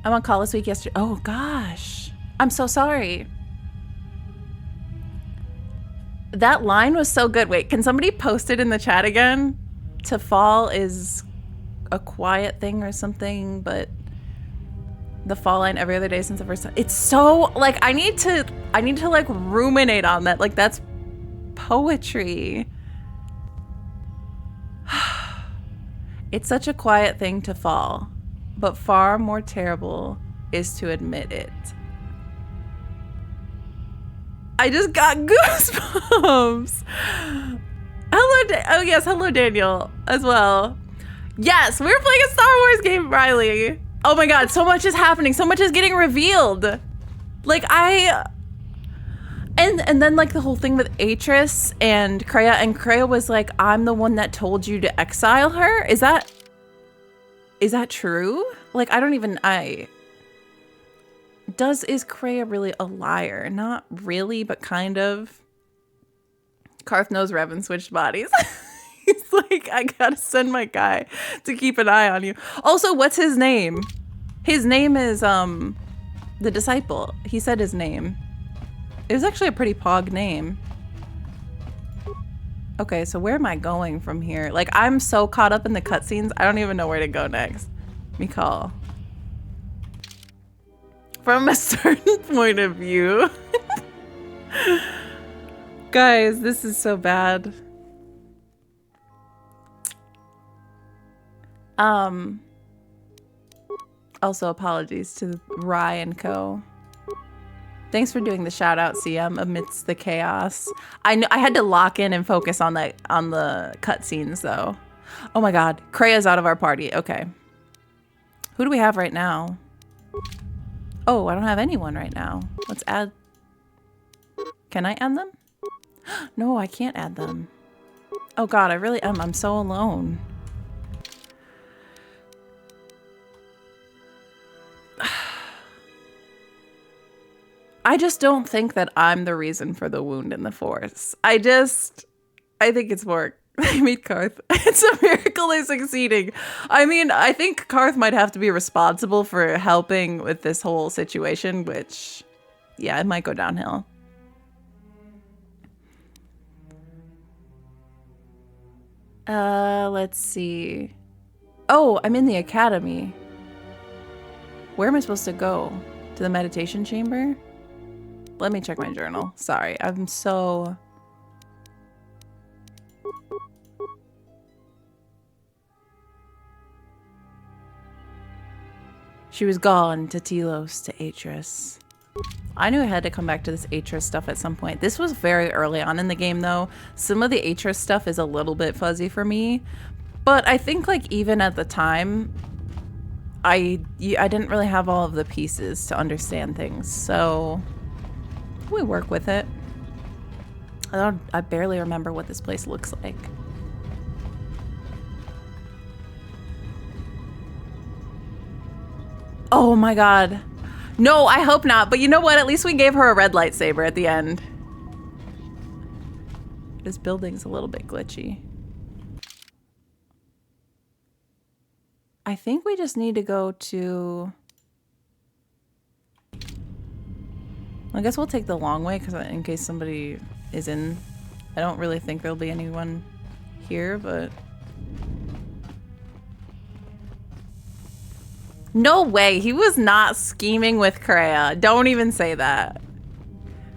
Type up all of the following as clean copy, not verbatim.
I'm on call this week yesterday. Oh gosh. I'm so sorry. That line was so good. Wait, can somebody post it in the chat again? To fall is a quiet thing or something, but the fall line every other day since the first time. It's so like I need to like ruminate on that. Like that's poetry. It's such a quiet thing to fall, but far more terrible is to admit it. I just got goosebumps. Hello, oh yes, hello Daniel as well. Yes, we're playing a Star Wars game, Riley. Oh my god, so much is happening. So much is getting revealed. Like and then like the whole thing with Atris and Kreia was like, I'm the one that told you to exile her. Is that true? Like I don't even is Kreia really a liar? Not really, but kind of. Karth knows Revan switched bodies. He's like, I gotta send my guy to keep an eye on you. Also, what's his name? His name is the disciple. He said his name. It was actually a pretty pog name. Okay, so where am I going from here? Like, I'm so caught up in the cutscenes, I don't even know where to go next. Mikal. From a certain point of view. Guys, this is so bad. Also apologies to Rye and Co. Thanks for doing the shout out, CM, amidst the chaos. I know I had to lock in and focus on the cutscenes though. Oh my god, Kreia's out of our party. Okay. Who do we have right now? Oh, I don't have anyone right now. Let's add. Can I add them? No, I can't add them. Oh god, I really am. I'm so alone. I just don't think that I'm the reason for the wound in the Force. I think it's more. I meet Karth. It's a miracle they're succeeding. I mean, I think Karth might have to be responsible for helping with this whole situation, which, yeah, it might go downhill. Let's see. Oh, I'm in the academy. Where am I supposed to go? To the meditation chamber? Let me check my journal. Sorry, I'm so... She was gone to Telos, to Atris. I knew I had to come back to this Atris stuff at some point. This was very early on in the game, though. Some of the Atris stuff is a little bit fuzzy for me. But I think, like, even at the time, I didn't really have all of the pieces to understand things. So, we work with it. I barely remember what this place looks like. Oh my god. No, I hope not. But you know what? At least we gave her a red lightsaber at the end. This building's a little bit glitchy. I think we just need to go to... I guess we'll take the long way because in case somebody is in... I don't really think there'll be anyone here, but... No way, he was not scheming with Kreia. Don't even say that.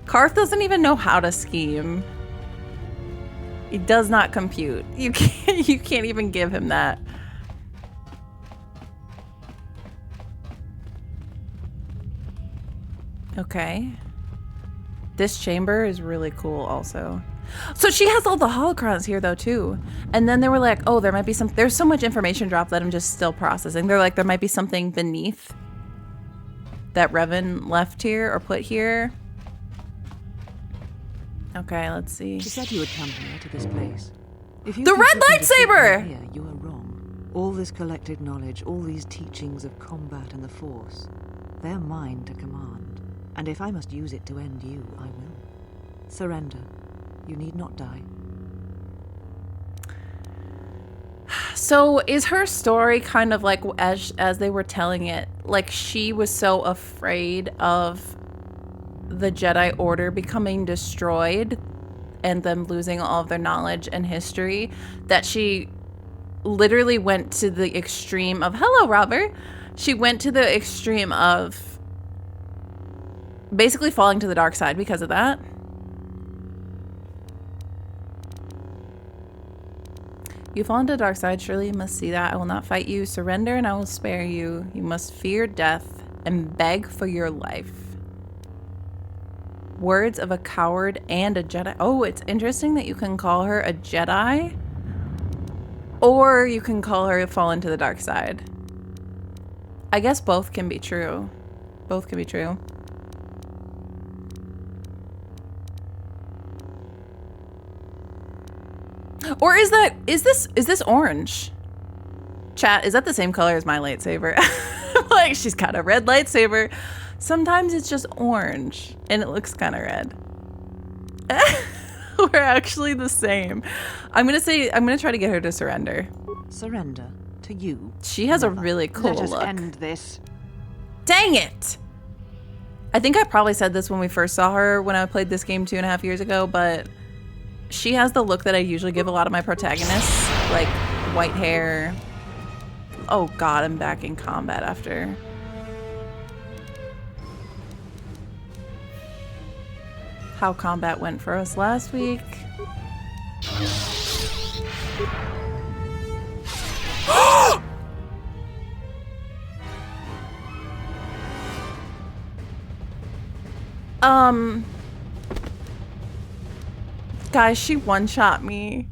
Karth doesn't even know how to scheme. He does not compute. You can't even give him that. Okay. This chamber is really cool also. So she has all the holocrons here though too. And then they were like, oh, there might be some, there's so much information dropped that I'm just still processing. They're like, there might be something beneath that Revan left here or put here. Okay, let's see. She said you would come here to this place. If you the red lightsaber! Here, you are wrong. All this collected knowledge, all these teachings of combat and the Force, they're mine to command. And if I must use it to end you, I will. Surrender. You need not die. So is her story kind of like, as they were telling it, like she was so afraid of the Jedi Order becoming destroyed and them losing all of their knowledge and history that she literally went to the extreme of, hello, Robert. She went to the extreme of basically falling to the dark side because of that? You fall into the dark side, surely you must see that. I will not fight you. Surrender and I will spare you. You must fear death and beg for your life. Words of a coward and a Jedi. Oh, it's interesting that you can call her a Jedi, or you can call her fall into the dark side. I guess both can be true. Both can be true. Or is this orange? Chat, is that the same color as my lightsaber? Like, she's got a red lightsaber. Sometimes it's just orange and it looks kind of red. We're actually the same. I'm gonna try to get her to surrender. Surrender to you? She has a really cool look. Let us end this. Dang it! I think I probably said this when we first saw her when I played this game 2.5 years ago, but she has the look that I usually give a lot of my protagonists, like white hair. Oh god, I'm back in combat after. How combat went for us last week. Guys, she one-shot me.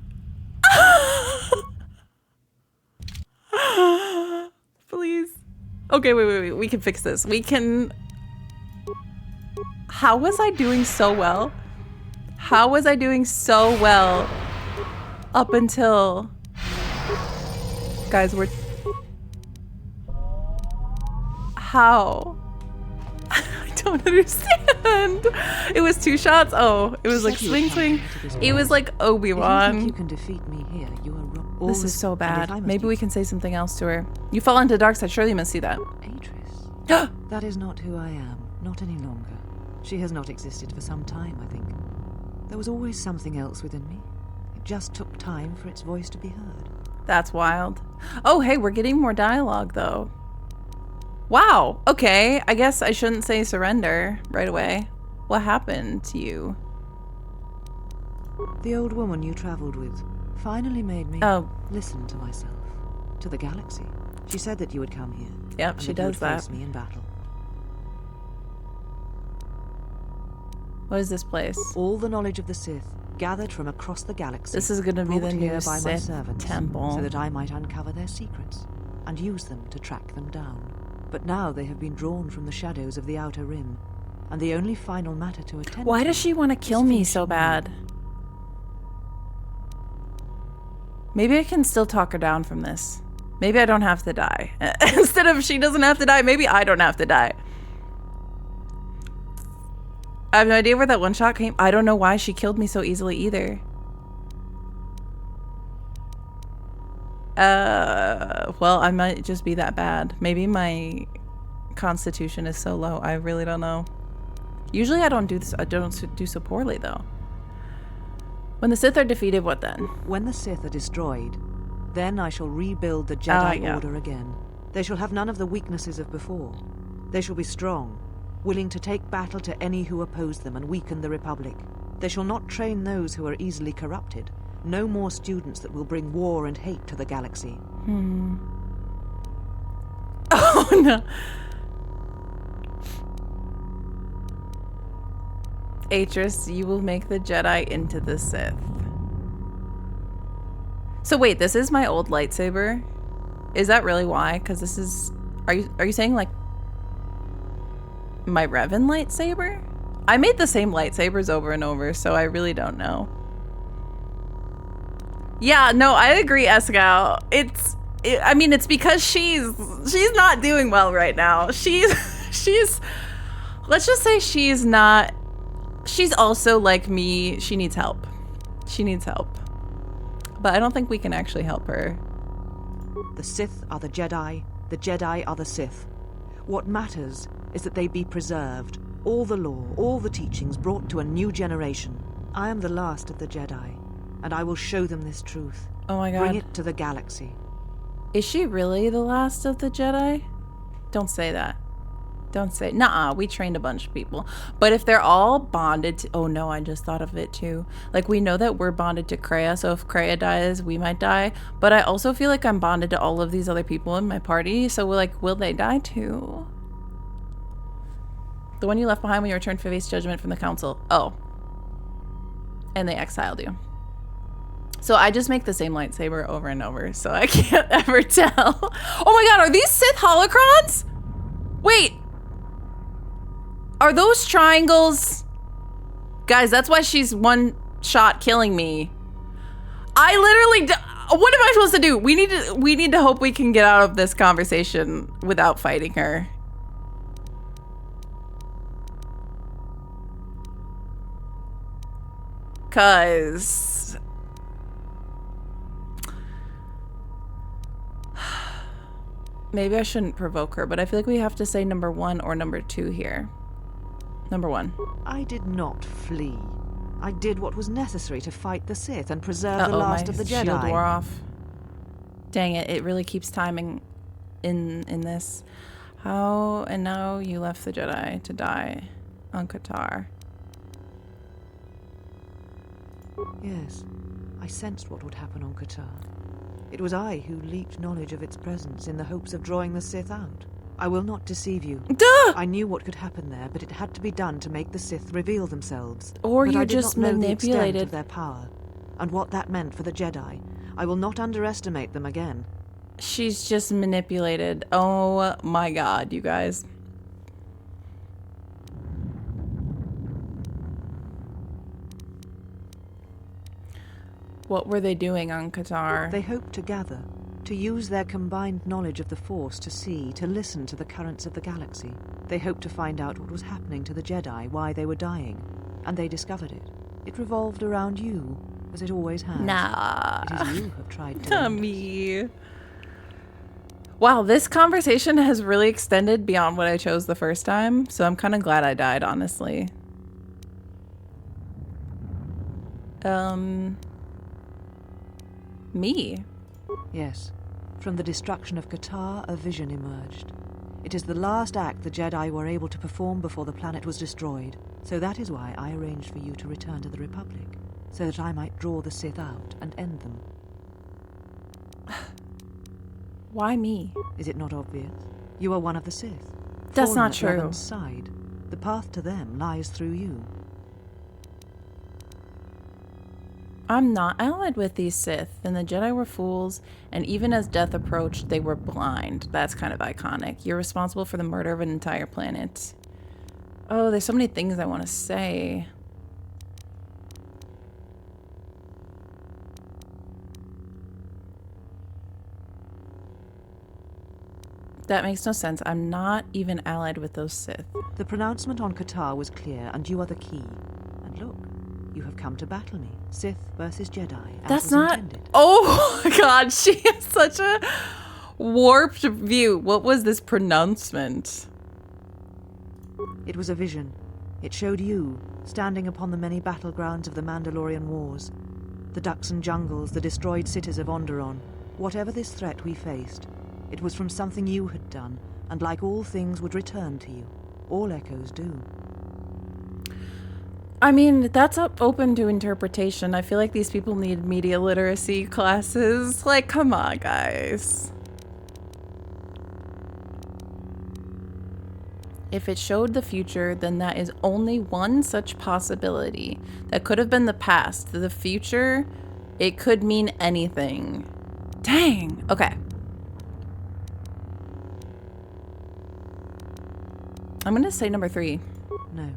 Please. Okay, wait. We can fix this. We can... How was I doing so well? How was I doing so well up until... Guys, we're... How? I don't understand. It was 2 shots? Oh, it was like swing. It was like Obi-Wan. If you can defeat me here, you are wrong. This is so bad. Maybe we can say something else to her. You fall into the dark side. Surely you must see that. Atris. That is not who I am. Not any longer. She has not existed for some time, I think. There was always something else within me. It just took time for its voice to be heard. That's wild. Oh, hey, we're getting more dialogue, though. Wow. Okay, I guess I shouldn't say surrender right away. What happened to you? The old woman you traveled with finally made me listen to myself, to the galaxy. She said that you would come here. Yep, she does that. Face me in battle. What is this place? All the knowledge of the Sith gathered from across the galaxy. This is going to be the new by my Sith servants, temple. so that I might uncover their secrets and use them to track them down. But now they have been drawn from the shadows of the Outer Rim, and the only final matter to attend. Why does she want to kill me so bad? Maybe I can still talk her down from this. Maybe I don't have to die. Instead of she doesn't have to die, maybe I don't have to die. I have no idea where that one shot came. I don't know why she killed me so easily either. Well, I might just be that bad. Maybe my constitution is so low. I really don't know. Usually I don't do this. I don't do so poorly though. When the Sith are defeated, what then? When the Sith are destroyed, then I shall rebuild the Jedi Order again. They shall have none of the weaknesses of before. They shall be strong, willing to take battle to any who oppose them and weaken the Republic. They shall not train those who are easily corrupted. No more students that will bring war and hate to the galaxy. Oh no. Atris, you will make the Jedi into the Sith. So wait, this is my old lightsaber? Is that really why? Because this is... Are you saying like my Revan lightsaber? I made the same lightsabers over and over, so I really don't know. Yeah, no, I agree, Escal. I mean, it's because she's not doing well right now. She's let's just say she's not. She's also like me. She needs help. She needs help. But I don't think we can actually help her. The Sith are the Jedi are the Sith. What matters is that they be preserved, all the lore, all the teachings brought to a new generation. I am the last of the Jedi, and I will show them this truth. Oh my god. Bring it to the galaxy. Is she really the last of the Jedi? Don't say that. Don't say, nuh-uh, we trained a bunch of people. But if they're all bonded to, oh no, I just thought of it too. Like, we know that we're bonded to Kreia, so if Kreia dies, we might die. But I also feel like I'm bonded to all of these other people in my party, so we're like, will they die too? The one you left behind when you returned to face judgment from the council. Oh. And they exiled you. So I just make the same lightsaber over and over, so I can't ever tell. Oh my god, are these Sith holocrons? Wait. Are those triangles? Guys, that's why she's one shot killing me. I literally, what am I supposed to do? We need to hope we can get out of this conversation without fighting her. Cause maybe I shouldn't provoke her, but I feel like we have to say number 1 or number 2 here. Number 1. I did not flee. I did what was necessary to fight the Sith and preserve the last of the Jedi. Shield wore off. Dang it, it really keeps timing in this. How, and now you left the Jedi to die on KOTOR. Yes, I sensed what would happen on KOTOR. It was I who leaked knowledge of its presence in the hopes of drawing the Sith out. I will not deceive you. Duh! I knew what could happen there, but it had to be done to make the Sith reveal themselves. Or but you I did just not know manipulated the extent of their power and what that meant for the Jedi. I will not underestimate them again. She's just manipulated. Oh my god, you guys. What were they doing on KOTOR? They hoped to gather, to use their combined knowledge of the Force to see, to listen to the currents of the galaxy. They hoped to find out what was happening to the Jedi, why they were dying. And they discovered it. It revolved around you, as it always has. Nah. It is you who have tried to Not me. Wow, this conversation has really extended beyond what I chose the first time, so I'm kind of glad I died, honestly. Me? Yes. From the destruction of KOTOR, a vision emerged. It is the last act the Jedi were able to perform before the planet was destroyed. So that is why I arranged for you to return to the Republic, so that I might draw the Sith out and end them. Why me? Is it not obvious? You are one of the Sith. That's not at true. Revan's side. The path to them lies through you. I'm not allied with these Sith, and the Jedi were fools, and even as death approached, they were blind. That's kind of iconic. You're responsible for the murder of an entire planet. Oh, there's so many things I want to say. That makes no sense. I'm not even allied with those Sith. The pronouncement on KOTOR was clear, and you are the key. And look, you have come to battle me. Sith versus Jedi, as That's was not... intended. Oh my god, she has such a warped view. What was this pronouncement? It was a vision. It showed you, standing upon the many battlegrounds of the Mandalorian Wars. The Duxan jungles, the destroyed cities of Onderon. Whatever this threat we faced, it was from something you had done, and like all things would return to you. All echoes do. I mean, that's open to interpretation. I feel like these people need media literacy classes. Like, come on, guys. If it showed the future, then that is only one such possibility. That could have been the past. The future, it could mean anything. Dang. Okay. I'm gonna say number 3. No.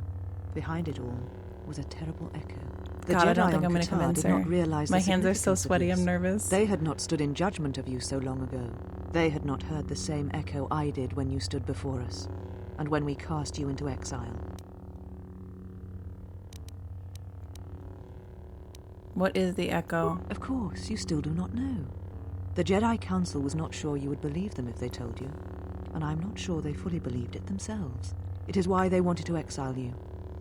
Behind it all was a terrible echo. The God, Jedi I don't think on I'm gonna KOTOR convince did her. not realize My the hands are so significance of sweaty, this. I'm nervous. They had not stood in judgment of you so long ago. They had not heard the same echo I did when you stood before us, and when we cast you into exile. What is the echo? Of course, you still do not know. The Jedi Council was not sure you would believe them if they told you, and I'm not sure they fully believed it themselves. It is why they wanted to exile you.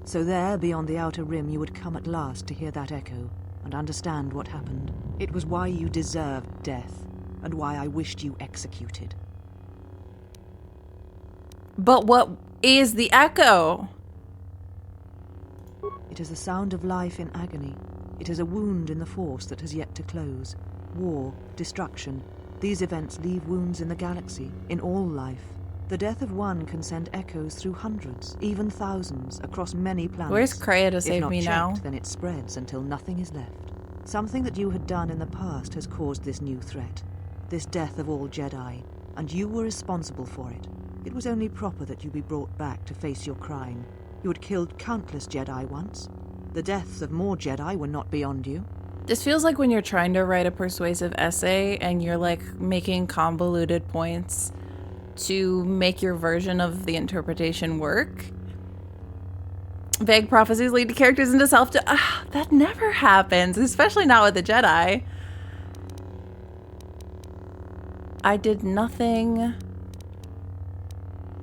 So there, beyond the Outer Rim, you would come at last to hear that echo and understand what happened. It was why you deserved death, and why I wished you executed. But what is the echo? It is the sound of life in agony. It is a wound in the Force that has yet to close. War, destruction. These events leave wounds in the galaxy, in all life. The death of one can send echoes through hundreds, even thousands, across many planets. Where's Kreia to save me now? If not checked, then it spreads until nothing is left. Something that you had done in the past has caused this new threat. This death of all Jedi, and you were responsible for it. It was only proper that you be brought back to face your crime. You had killed countless Jedi once. The deaths of more Jedi were not beyond you. This feels like when you're trying to write a persuasive essay and you're like making convoluted points to make your version of the interpretation work. Vague prophecies lead to characters into that never happens, especially not with the Jedi. I did nothing.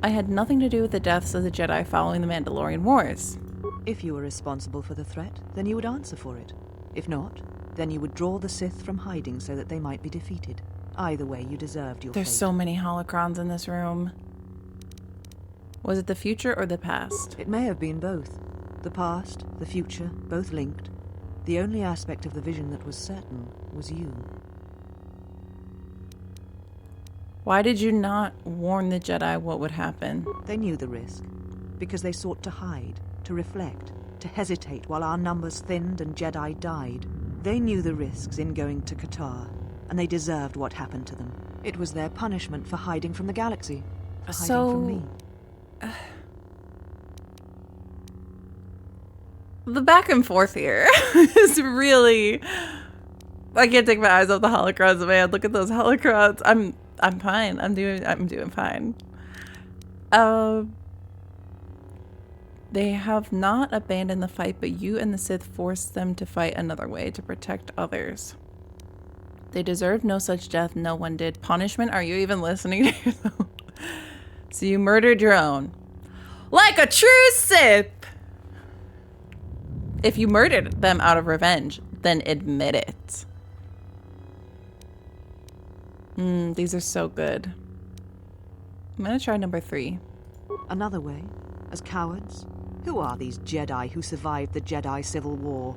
I had nothing to do with the deaths of the Jedi following the Mandalorian Wars. If you were responsible for the threat, then you would answer for it. If not, then you would draw the Sith from hiding so that they might be defeated. Either way, you deserved your fate. There's so many holocrons in this room. Was it the future or the past? It may have been both. The past, the future, both linked. The only aspect of the vision that was certain was you. Why did you not warn the Jedi what would happen? They knew the risk, because they sought to hide, to reflect, to hesitate while our numbers thinned and Jedi died. They knew the risks in going to KOTOR, and they deserved what happened to them. It was their punishment for hiding from the galaxy, for hiding from me. The back and forth here is really... I can't take my eyes off the holocrons, man. Look at those holocrons. I'm fine. I'm doing fine. They have not abandoned the fight, but you and the Sith forced them to fight another way to protect others. They deserved no such death. No one did. Punishment? Are you even listening to yourself? So you murdered your own. Like a true Sith! If you murdered them out of revenge, then admit it. These are so good. I'm gonna try number 3. Another way? As cowards? Who are these Jedi who survived the Jedi Civil War?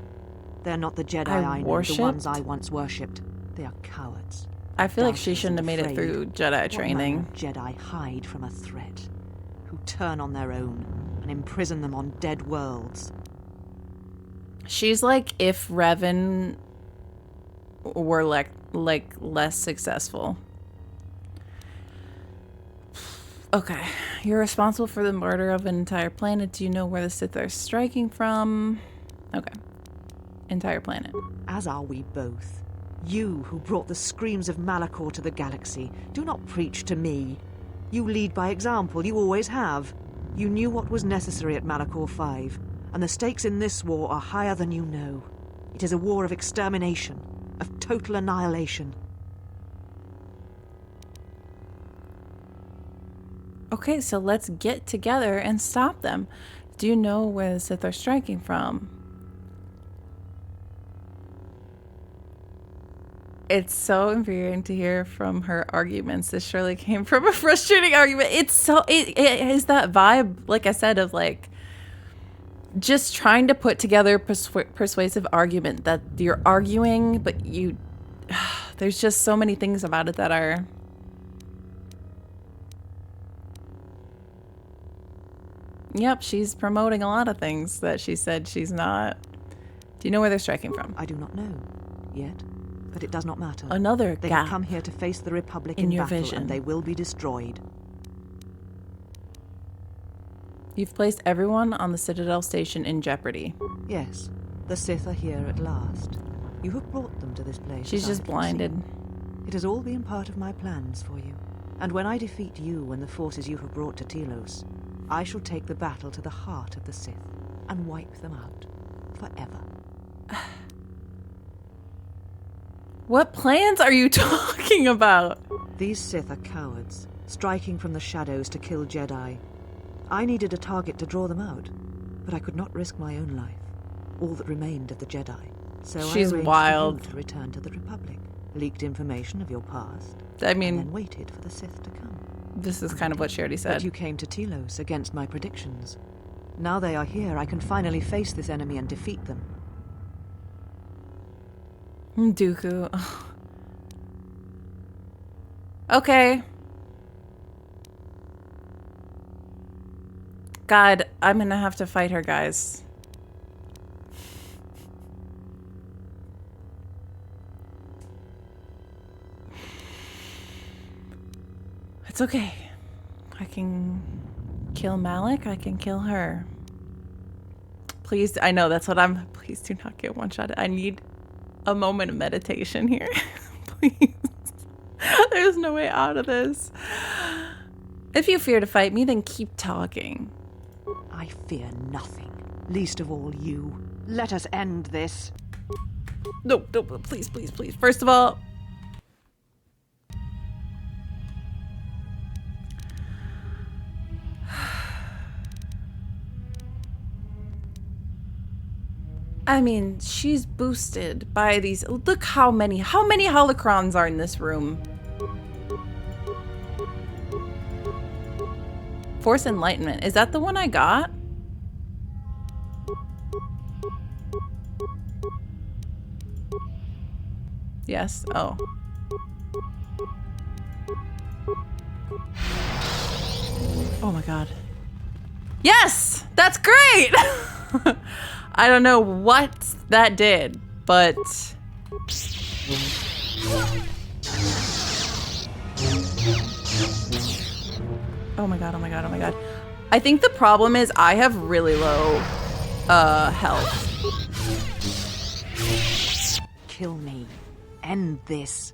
They're not the Jedi I know, the ones I once worshipped. They are cowards. I feel like she shouldn't have made it through Jedi training. What Jedi hide from a threat? Who turn on their own and imprison them on dead worlds? She's like if Revan were like less successful. Okay, you're responsible for the murder of an entire planet. Do you know where the Sith are striking from? Okay, entire planet. As are we both. You who brought the screams of Malachor to the galaxy, do not preach to me. You lead by example, you always have. You knew what was necessary at Malachor V, and the stakes in this war are higher than you know. It is a war of extermination, of total annihilation. Okay, so let's get together and stop them. Do you know where the Sith are striking from? It's so infuriating to hear from her arguments. This surely came from a frustrating argument. It's so, it is that vibe, like I said, of like just trying to put together persuasive argument that you're arguing, but you, there's just so many things about it that are, yep, she's promoting a lot of things that she said she's not. Do you know where they're striking from? I do not know yet. But it does not matter. Another They gap have come here to face the Republic in in your battle, vision. and they will be destroyed. You've placed everyone on the Citadel station in jeopardy. Yes, the Sith are here at last. You have brought them to this place. She's just blinded. It has all been part of my plans for you. And when I defeat you and the forces you have brought to Telos, I shall take the battle to the heart of the Sith and wipe them out forever. What plans are you talking about? These Sith are cowards, striking from the shadows to kill Jedi. I needed a target to draw them out, but I could not risk my own life, all that remained of the Jedi. So She's I arranged wild. for you to return to the Republic, leaked information of your past, I mean, and then waited for the Sith to come. this is kind of what she already said. But you came to Telos against my predictions. Now they are here, I can finally face this enemy and defeat them. Dooku. Ugh. Okay. God, I'm gonna have to fight her, guys. It's okay. I can kill Malak. I can kill her. Please, I know that's what I'm... Please do not get one-shot. I need a moment of meditation here. Please. There's no way out of this. If you fear to fight me, then keep talking. I fear nothing, least of all you. Let us end this. No, please, please, please. First of all... I mean, she's boosted by these... Look how many holocrons are in this room. Force Enlightenment. Is that the one I got? Yes. Oh. Oh my god. Yes! That's great! I don't know what that did, but... Oh my god, oh my god, oh my god. I think the problem is I have really low health. Kill me. End this.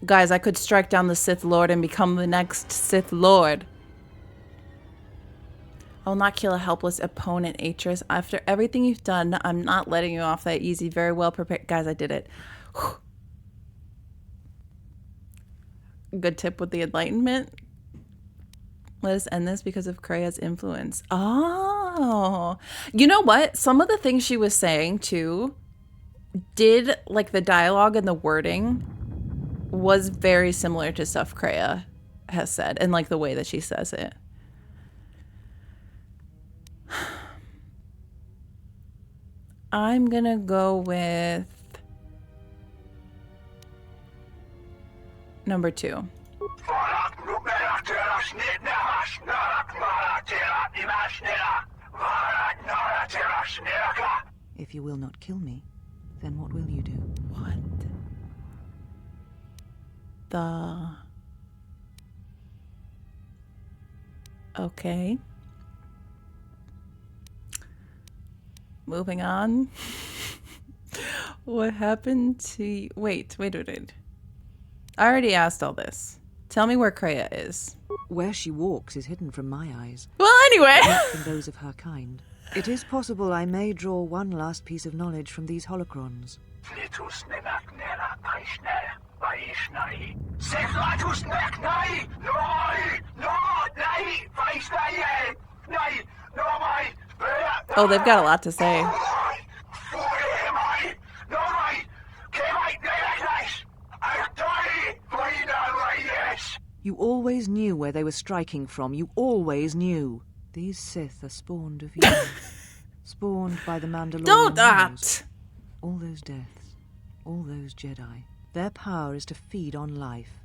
Guys, I could strike down the Sith Lord and become the next Sith Lord. I will not kill a helpless opponent, Atris. After everything you've done, I'm not letting you off that easy. Very well prepared. Guys, I did it. Whew. Good tip with the Enlightenment. Let us end this because of Krea's influence. Oh. You know what? Some of the things she was saying, too, did, like, the dialogue and the wording was very similar to stuff Krea has said, and, like, the way that she says it. I'm gonna go with number 2. If you will not kill me, then what will you do? What the... Okay. Moving on. What happened to you? Wait. I already asked all this. Tell me where Krea is. Where she walks is hidden from my eyes. Well, anyway. Not from those of her kind. It is possible I may draw one last piece of knowledge from these holocrons. Oh, they've got a lot to say. You always knew where they were striking from. You always knew. These Sith are spawned of you. Spawned by the Mandalorian. Don't that! Wars. All those deaths. All those Jedi. Their power is to feed on life.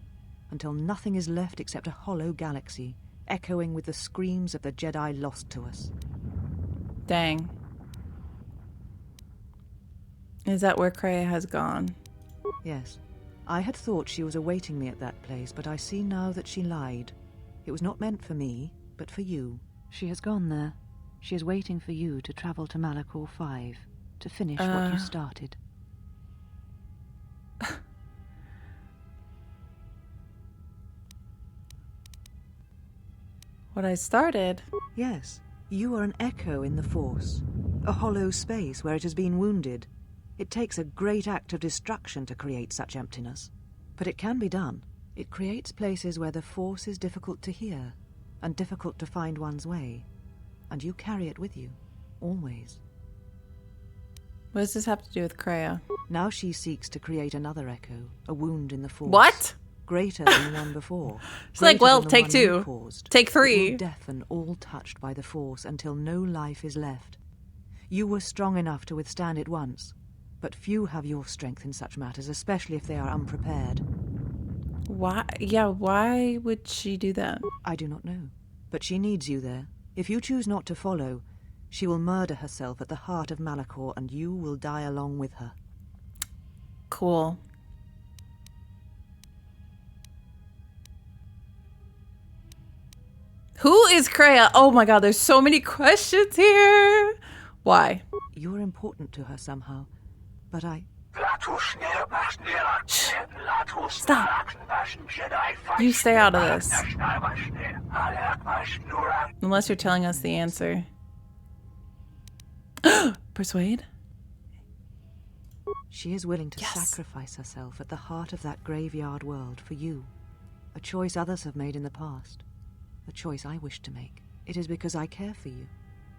Until nothing is left except a hollow galaxy, echoing with the screams of the Jedi lost to us. Dang. Is that where Krea has gone? Yes. I had thought she was awaiting me at that place, but I see now that she lied. It was not meant for me, but for you. She has gone there. She is waiting for you to travel to Malachor V, to finish what you started. What I started? Yes. You are an echo in the Force. A hollow space where it has been wounded. It takes a great act of destruction to create such emptiness. But it can be done. It creates places where the Force is difficult to hear, and difficult to find one's way. And you carry it with you, always. What does this have to do with Kreia? Now she seeks to create another echo, a wound in the Force. What? Greater than the one before. It's like, well, take 2. Take 3. It will deafen all touched by the Force until no life is left. You were strong enough to withstand it once, but few have your strength in such matters, especially if they are unprepared. Why? Yeah, why would she do that? I do not know, but she needs you there. If you choose not to follow, she will murder herself at the heart of Malachor, and you will die along with her. Cool. Who is Kreia? Oh my god, there's so many questions here. Why? You're important to her somehow, but I... Shh. Stop. You stay out of this. Unless you're telling us the answer. Persuade? She is willing to sacrifice herself at the heart of that graveyard world for you. A choice others have made in the past. A choice I wish to make. It is because I care for you,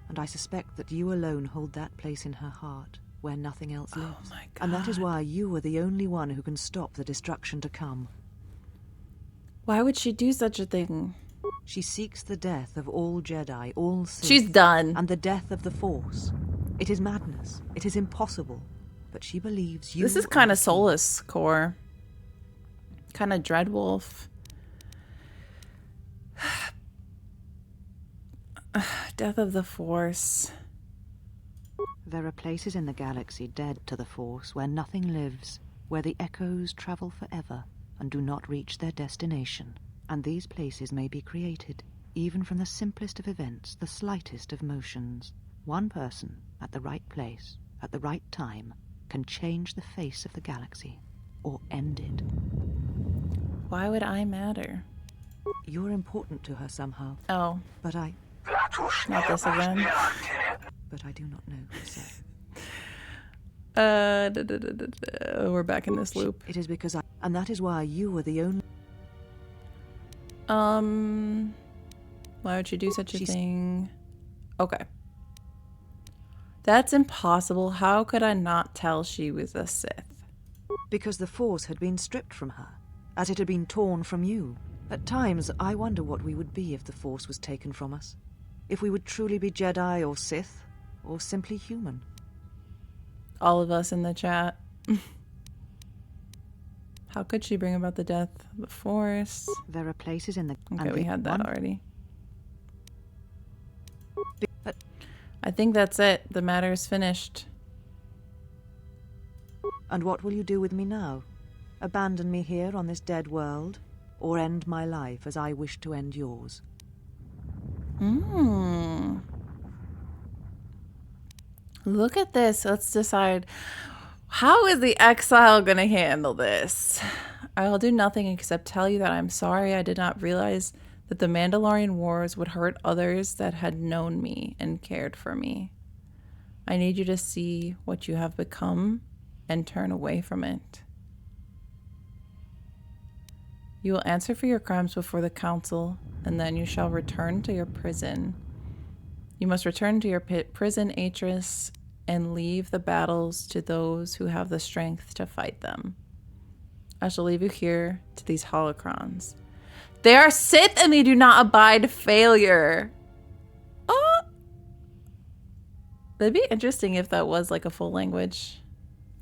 and I suspect that you alone hold that place in her heart where nothing else lives. Oh my god. And that is why you are the only one who can stop the destruction to come. Why would she do such a thing? She seeks the death of all Jedi, all Sith. She's done. And the death of the Force. It is madness. It is impossible. But she believes you... This is kind of Soulless Core. Kind of Dreadwolf. Death of the Force. There are places in the galaxy dead to the Force where nothing lives, where the echoes travel forever and do not reach their destination. And these places may be created, even from the simplest of events, the slightest of motions. One person, at the right place, at the right time, can change the face of the galaxy, or end it. Why would I matter? You're important to her somehow. Oh. But I... Not this again. But I do not know who said. We're back in this loop. It is because I... And that is why you were the only... Why would you do such a thing? Okay. That's impossible. How could I not tell she was a Sith? Because the Force had been stripped from her, as it had been torn from you. At times, I wonder what we would be if the Force was taken from us. If we would truly be Jedi or Sith, or simply human. All of us in the chat. How could she bring about the death of the Force? There are places in the... Okay, we had that already. I think that's it. The matter is finished. And what will you do with me now? Abandon me here on this dead world? Or end my life as I wish to end yours? Look at this. Let's decide. How is the exile going to handle this? I will do nothing except tell you that I'm sorry I did not realize that the Mandalorian Wars would hurt others that had known me and cared for me. I need you to see what you have become and turn away from it. You will answer for your crimes before the council, and then you shall return to your prison. You must return to your prison, Atris, and leave the battles to those who have the strength to fight them. I shall leave you here to these holocrons. They are Sith and they do not abide failure. Oh! That'd be interesting if that was like a full language.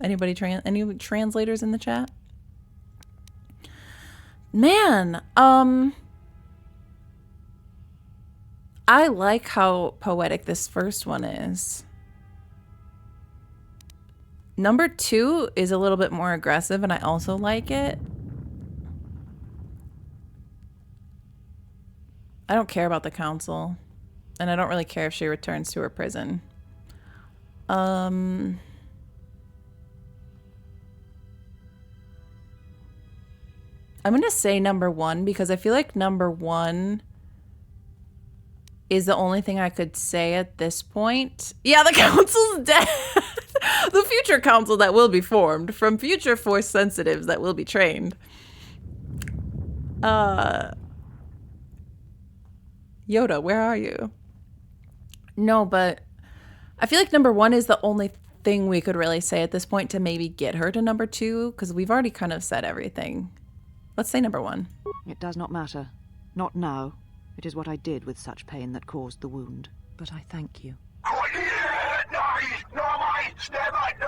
Anybody any translators in the chat? Man, I like how poetic this first one is. Number 2 is a little bit more aggressive, and I also like it. I don't care about the council, and I don't really care if she returns to her prison. I'm gonna say number 1 because I feel like number 1 is the only thing I could say at this point. Yeah, the council's dead. The future council that will be formed from future force sensitives that will be trained. Yoda, where are you? No, but I feel like number 1 is the only thing we could really say at this point to maybe get her to number 2, because we've already kind of said everything. Let's say number 1. It does not matter. Not now. It is what I did with such pain that caused the wound. But I thank you.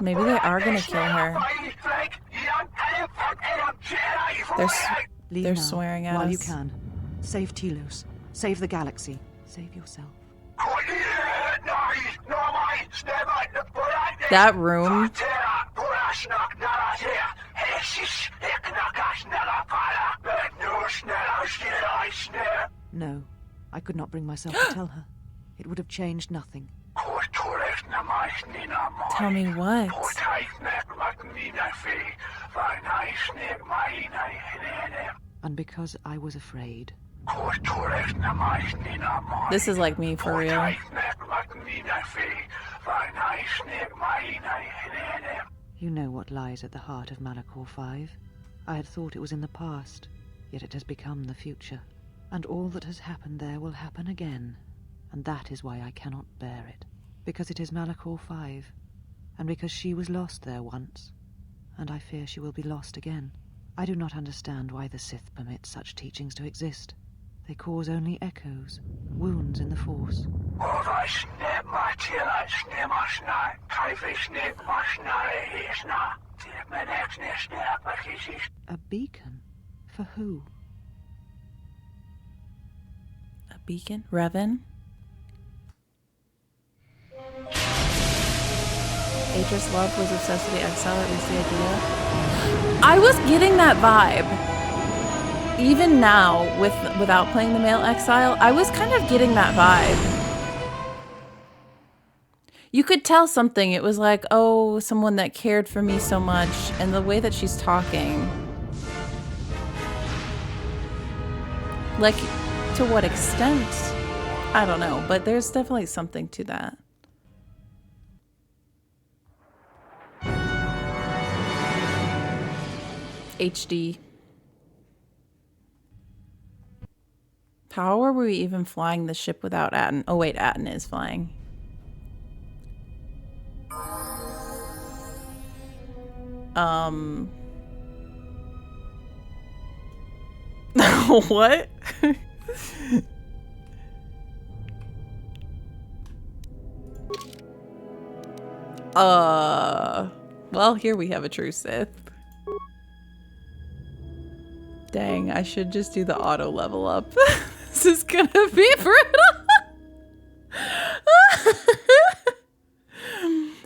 Maybe they are gonna kill her. They're swearing at us. While you can. Save Telos. Save the galaxy. Save yourself. That room. No, I could not bring myself to tell her. It would have changed nothing. Tell me what? And because I was afraid. This is like me for real. You know what lies at the heart of Malachor V. I had thought it was in the past, yet it has become the future. And all that has happened there will happen again. And that is why I cannot bear it. Because it is Malachor V. And because she was lost there once. And I fear she will be lost again. I do not understand why the Sith permit such teachings to exist. They cause only echoes, wounds in the Force. A beacon? For who? A beacon? Revan? Atris love was obsessed with the exile, at least the idea. I was getting that vibe. Even now, without playing the male exile, I was kind of getting that vibe. You could tell something. It was like, oh, someone that cared for me so much. And the way that she's talking. Like, to what extent? I don't know. But there's definitely something to that. HD. How are we even flying the ship without Atten? Oh wait, Atten is flying. What? Well, here we have a true Sith. Dang, I should just do the auto level up. This is gonna be brutal.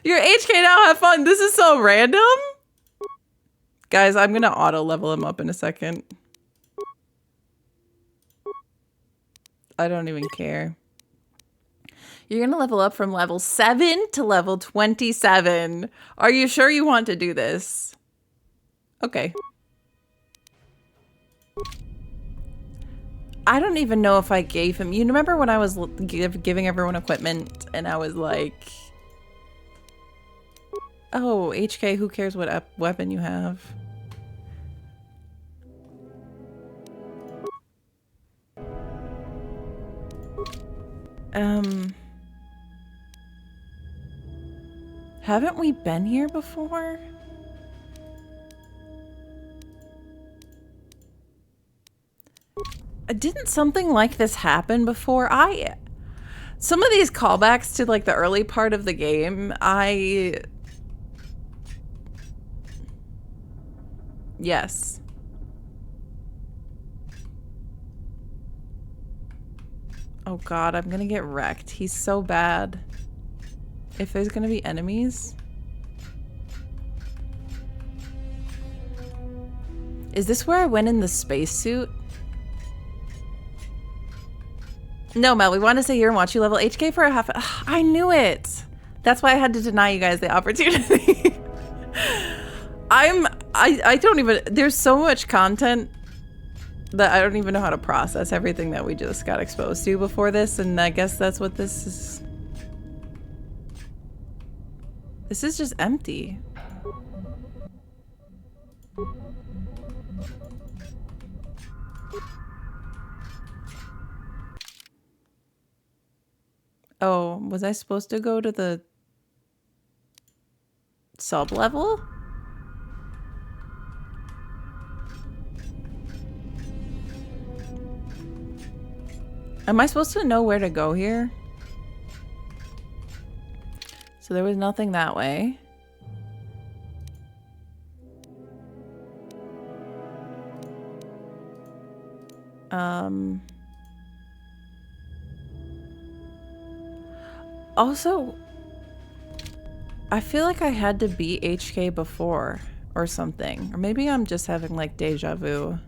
Your HK now, have fun. This is so random. Guys, I'm gonna auto level him up in a second. I don't even care. You're gonna level up from level 7 to level 27. Are you sure you want to do this? Okay. I don't even know if I gave him... You remember when I was giving everyone equipment and I was like... Oh, HK, who cares what weapon you have? Haven't we been here before? Didn't something like this happen before? Some of these callbacks to like the early part of the game, yes. Oh god, I'm gonna get wrecked. He's so bad. If there's gonna be enemies. Is this where I went in the spacesuit? No, Mel, we want to stay here and watch you level HK for a half. Ugh, I knew it. That's why I had to deny you guys the opportunity. I don't even, there's so much content that I don't even know how to process everything that we just got exposed to before this, and I guess that's what this is. This is just empty. Oh, was I supposed to go to the sub-level? Am I supposed to know where to go here? So there was nothing that way. Also, I feel like I had to beat HK before or something. Or maybe I'm just having like deja vu.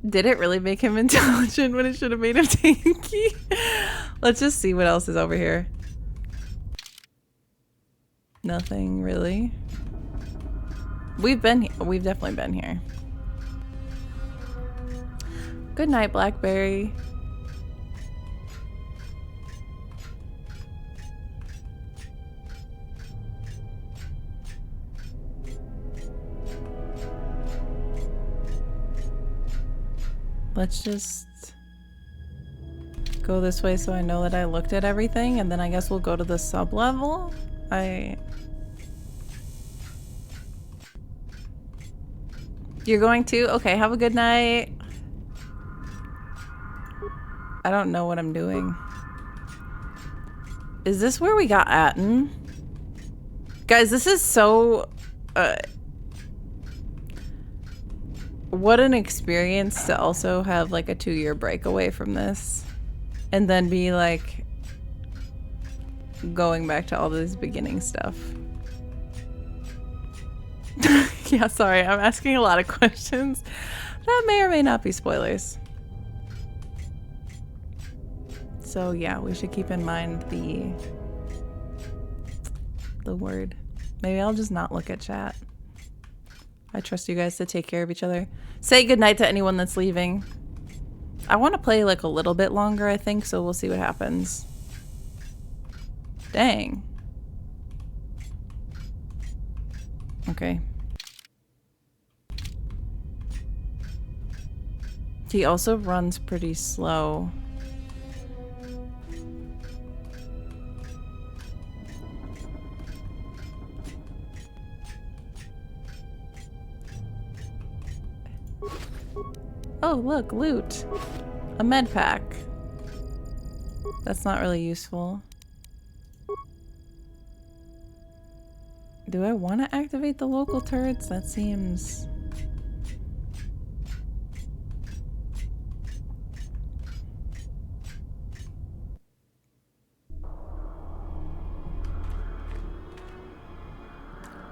Did it really make him intelligent when it should have made him tanky? Let's just see what else is over here. Nothing really. We've definitely been here. Good night, Blackberry. Let's just go this way so I know that I looked at everything, and then I guess we'll go to the sub-level. You're going to? Okay, have a good night. I don't know what I'm doing. Is this where we got Atten? Guys, this is so... what an experience to also have like a 2-year break away from this. And then be like... going back to all this beginning stuff. Yeah, sorry, I'm asking a lot of questions. That may or may not be spoilers. So yeah, we should keep in mind the word. Maybe I'll just not look at chat. I trust you guys to take care of each other. Say goodnight to anyone that's leaving. I want to play like a little bit longer, I think, so we'll see what happens. Dang. Okay. He also runs pretty slow. Oh, look, loot. A med pack. That's not really useful. Do I want to activate the local turrets? That seems...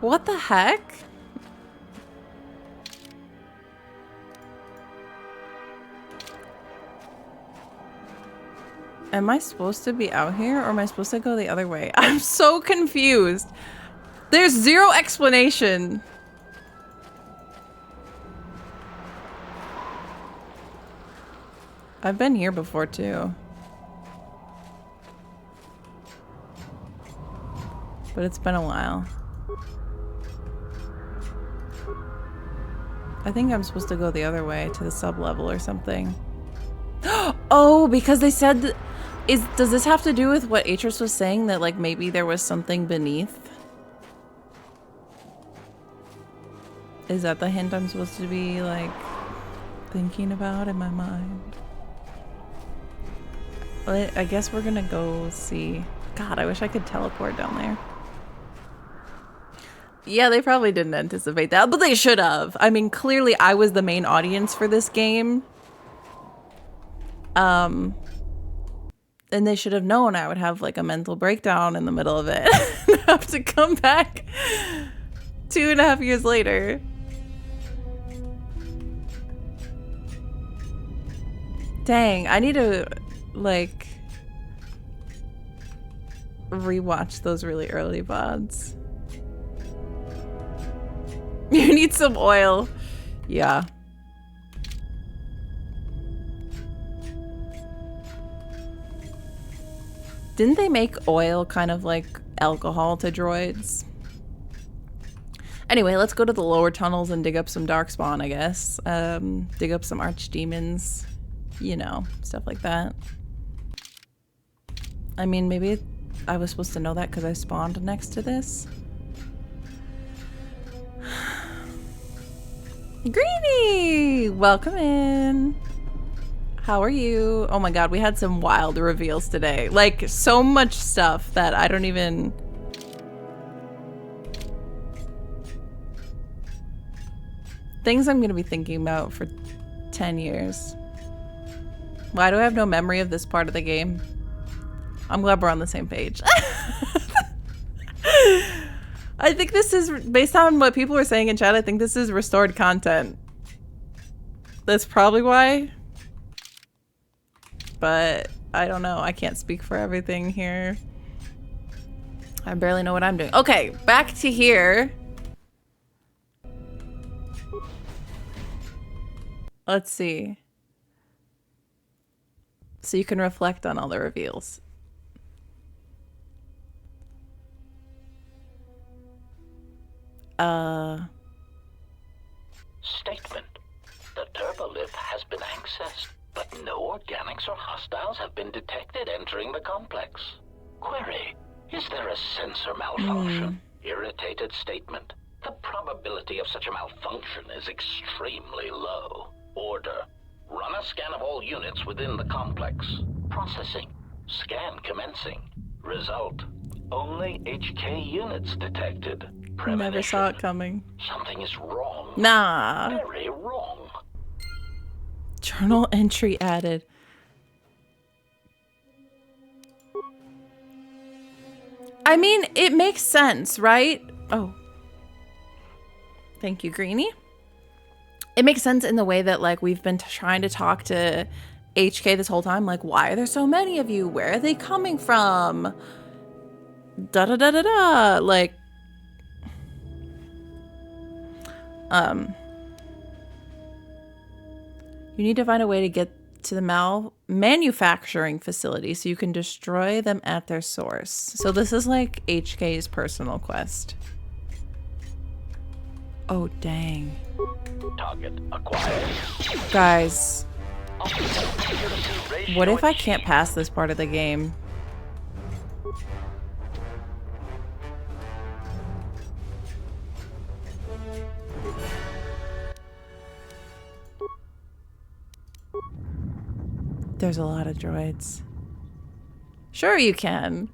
What the heck? Am I supposed to be out here or am I supposed to go the other way? I'm so confused. There's zero explanation. I've been here before too. But it's been a while. I think I'm supposed to go the other way to the sub-level or something. Oh, because they said... Does this have to do with what Atris was saying? That like maybe there was something beneath? Is that the hint I'm supposed to be like thinking about in my mind? Well, I guess we're gonna go see. God, I wish I could teleport down there. Yeah, they probably didn't anticipate that, but they should have. I mean, clearly I was the main audience for this game. And they should have known I would have like a mental breakdown in the middle of it. And have to come back 2.5 years later. Dang, I need to like rewatch those really early VODs. You need some oil. Yeah. Didn't they make oil kind of like alcohol to droids? Anyway, let's go to the lower tunnels and dig up some darkspawn, I guess. Dig up some archdemons. You know, stuff like that. I mean, maybe I was supposed to know that because I spawned next to this. Greenie! Welcome in. How are you? Oh my god, we had some wild reveals today. Like, so much stuff that I don't even... Things I'm gonna be thinking about for 10 years. Why do I have no memory of this part of the game? I'm glad we're on the same page. I think this is, based on what people were saying in chat, I think this is restored content. That's probably why. But I don't know. I can't speak for everything here. I barely know what I'm doing. Okay, back to here. Let's see. So you can reflect on all the reveals. Statement. The turbolift has been accessed, but no organics or hostiles have been detected entering the complex. Query. Is there a sensor malfunction? Irritated statement. The probability of such a malfunction is extremely low. Order. Run a scan of all units within the complex. Processing. Scan commencing. Result. Only HK units detected. Never saw it coming. Something is wrong. Nah. Very wrong. Journal entry added. I mean, it makes sense, right? Oh. Thank you, Greenie. It makes sense in the way that, like, we've been trying to talk to HK this whole time. Like, why are there so many of you? Where are they coming from? Da-da-da-da-da. Like, you need to find a way to get to the manufacturing facility so you can destroy them at their source. So this is like HK's personal quest. Oh, dang. Target acquired. Guys, what if I can't pass this part of the game? There's a lot of droids. Sure you can.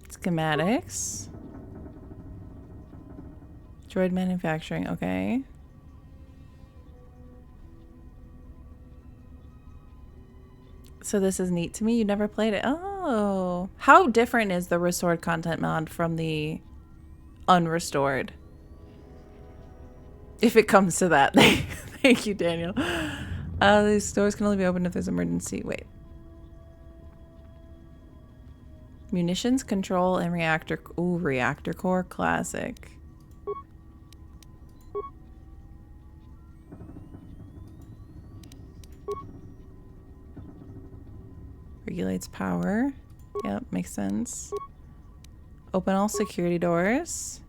Schematics. Droid manufacturing, okay. So this is neat to me. You never played it. Oh. How different is the restored content mod from the unrestored? If it comes to that. Thank you, Daniel. These stores can only be opened if there's emergency. Wait. Munitions control and reactor. Ooh, reactor core classic. Regulates power. Yep, makes sense. Open all security doors.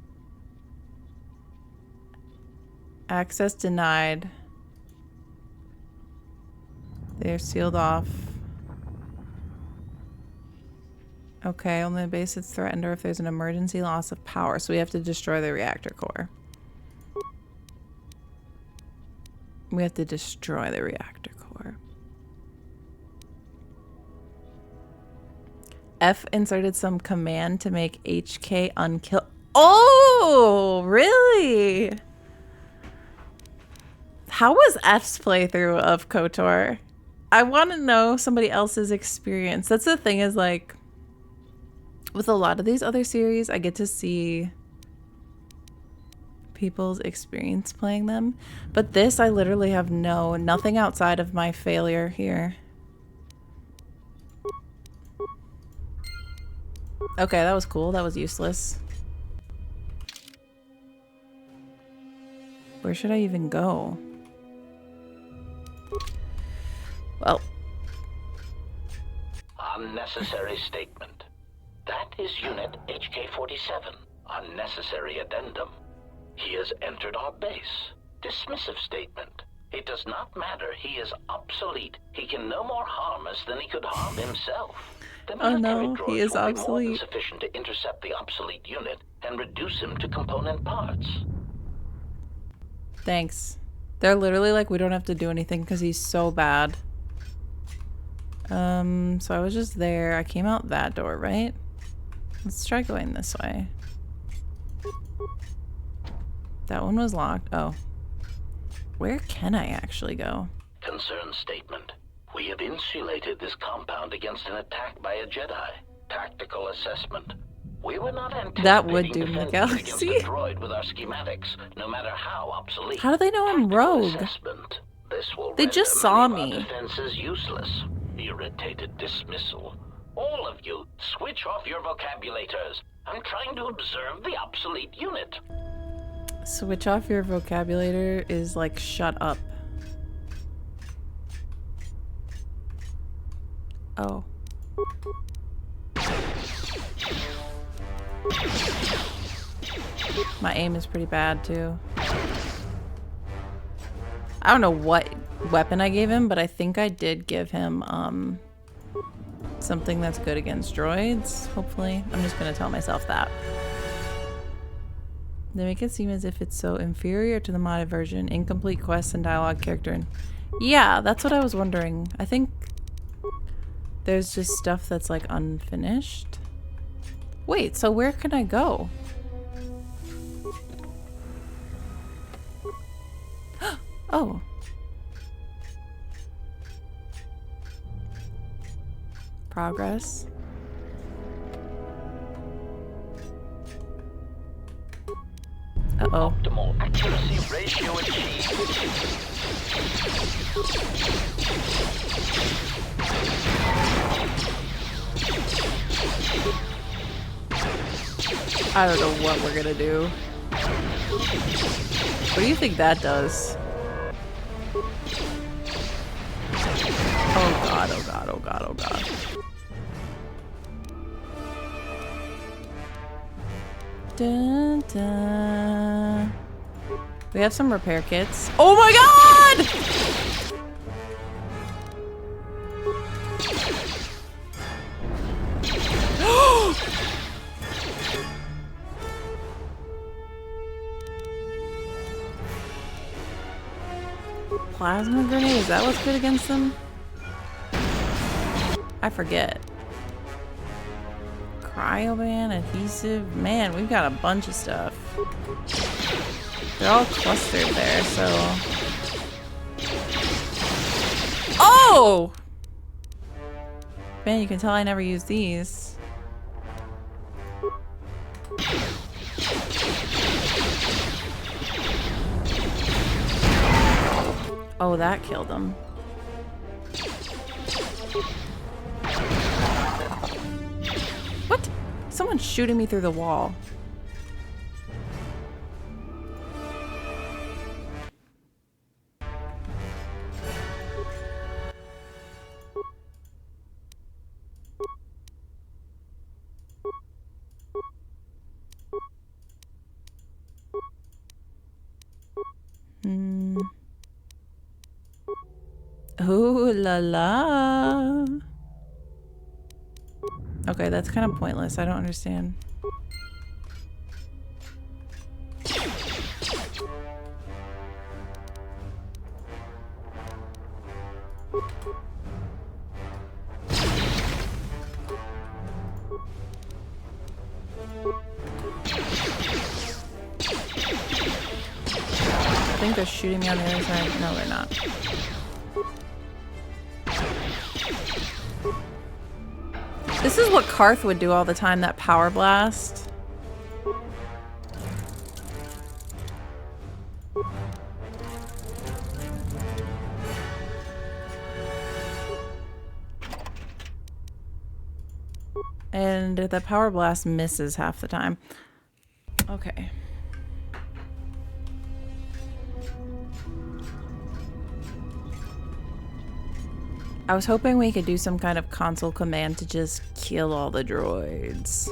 Access denied. They're sealed off. Okay, only the base is threatened or if there's an emergency loss of power. So we have to destroy the reactor core. We have to destroy the reactor core. F inserted some command to make HK unkill. Oh, really? How was F's playthrough of KOTOR? I want to know somebody else's experience. That's the thing is, like, with a lot of these other series, I get to see people's experience playing them. But this, I literally have nothing outside of my failure here. Okay, that was cool. That was useless. Where should I even go? Well. Unnecessary statement. That is Unit HK-47. Unnecessary addendum. He has entered our base. Dismissive statement. It does not matter. He is obsolete. He can no more harm us than he could harm himself. The military no, he is droids will be more obsolete. than sufficient to intercept the obsolete unit and reduce him to component parts. Thanks. They're literally like, we don't have to do anything because he's so bad. So I was just there. I came out that door, right? Let's try going this way. That one was locked. Oh. Where can I actually go? Concern statement. We have insulated this compound against an attack by a Jedi. Tactical assessment. We were not anticipating That would doom the defending galaxy. against a droid with our schematics, no matter how obsolete. How do they know I'm Tactical rogue? assessment. This will They render just saw many of me. our defenses useless. Irritated dismissal. All of you, switch off your vocabulators. I'm trying to observe the obsolete unit. Switch off your vocabulator is like, shut up. Oh. My aim is pretty bad too. I don't know what weapon I gave him, but I think I did give him something that's good against droids, hopefully. I'm just gonna tell myself that. They make it seem as if it's so inferior to the modded version. Incomplete quests and dialogue character. Yeah, that's what I was wondering. I think there's just stuff that's like unfinished. Wait, so where can I go? Oh. Progress. Uh-oh. Optimal accuracy ratio achieved. I don't know what we're gonna do. What do you think that does? Oh god, oh god, oh god, oh god. Dun, dun. We have some repair kits. Oh my god! Plasma grenade, is that what's good against them? I forget. Cryoban, adhesive. Man, we've got a bunch of stuff. They're all clustered there, so. Oh! Man, you can tell I never use these. Oh, that killed him. What? Someone's shooting me through the wall. Ooh la la. Okay, that's kind of pointless. I don't understand. I think they're shooting me on the other side. No, they're not. This is what Karth would do all the time, that power blast. And the power blast misses half the time. Okay. I was hoping we could do some kind of console command to just kill all the droids.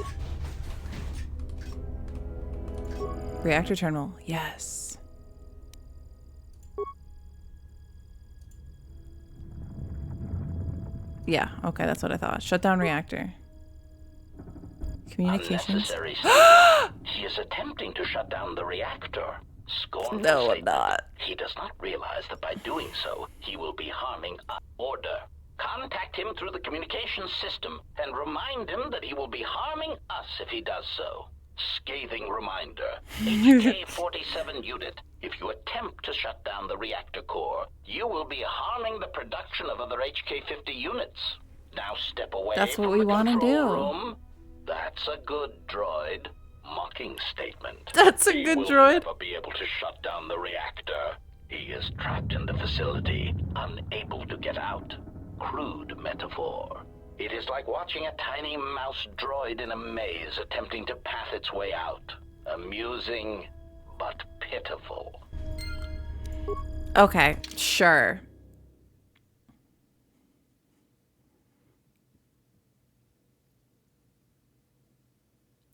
Reactor terminal, yes. Yeah, okay, that's what I thought. Shut down reactor. Communications. Unnecessary. He is attempting to shut down the reactor. Scornful No, I'm statement. not. He does not realize that by doing so, he will be harming our order. Contact him through the communications system and remind him that he will be harming us if he does so. Scathing reminder. HK-47 unit. If you attempt to shut down the reactor core, you will be harming the production of other HK-50 units. Now step away That's what from we the want to control do. room. That's a good droid. Mocking statement. That's a good droid. He will never be able to shut down the reactor. He is trapped in the facility, unable to get out. Crude metaphor. It is like watching a tiny mouse droid in a maze attempting to path its way out. Amusing, but pitiful. Okay, sure.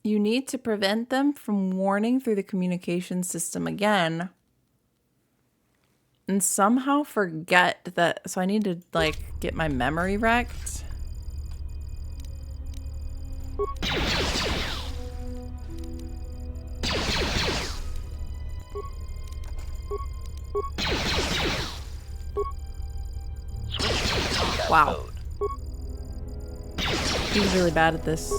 You need to prevent them from warning through the communication system again. And somehow forget that. So I need to, like, get my memory wrecked. Wow. He's really bad at this.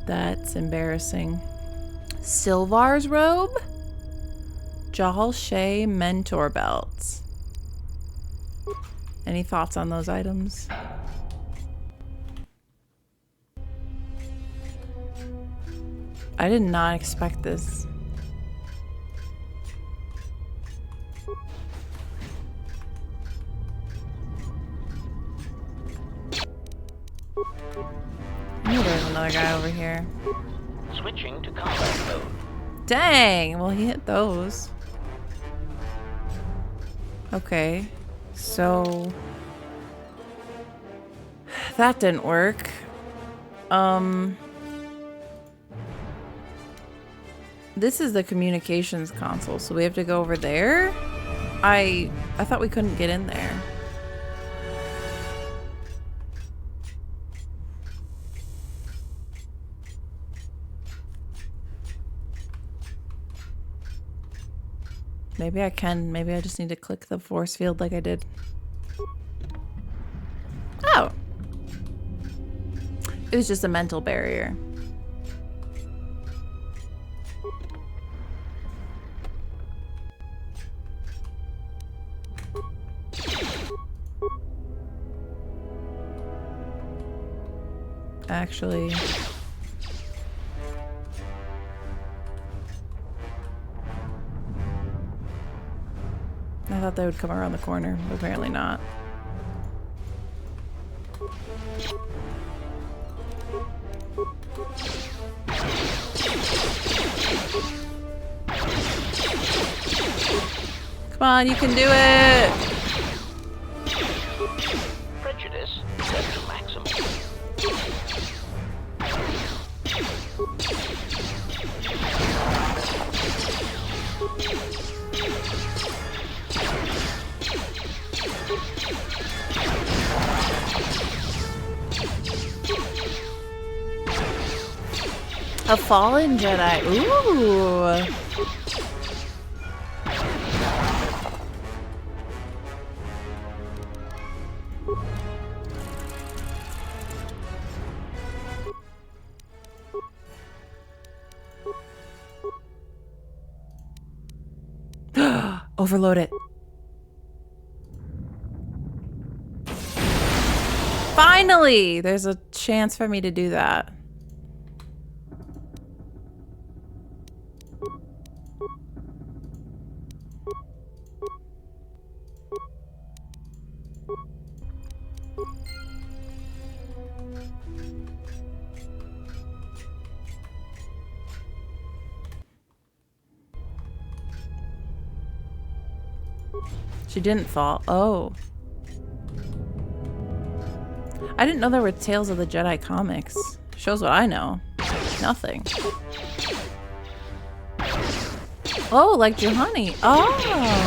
That's embarrassing. Silvar's robe? Jahal Shea mentor belts. Any thoughts on those items? I did not expect this. Oh, there's another guy over here. Switching to combat mode. Dang! Well, he hit those. Okay. So... that didn't work. This is the communications console, so we have to go over there? I thought we couldn't get in there. Maybe I can. Maybe I just need to click the force field like I did. Oh. It was just a mental barrier. Actually... I thought they would come around the corner, but apparently not. Come on, you can do it! Prejudice set to maximum. A fallen Jedi. Ooh. Overload it. Finally! There's a chance for me to do that. She didn't fall. Oh. I didn't know there were Tales of the Jedi comics. Shows what I know. Nothing. Oh, like Juhani. Oh.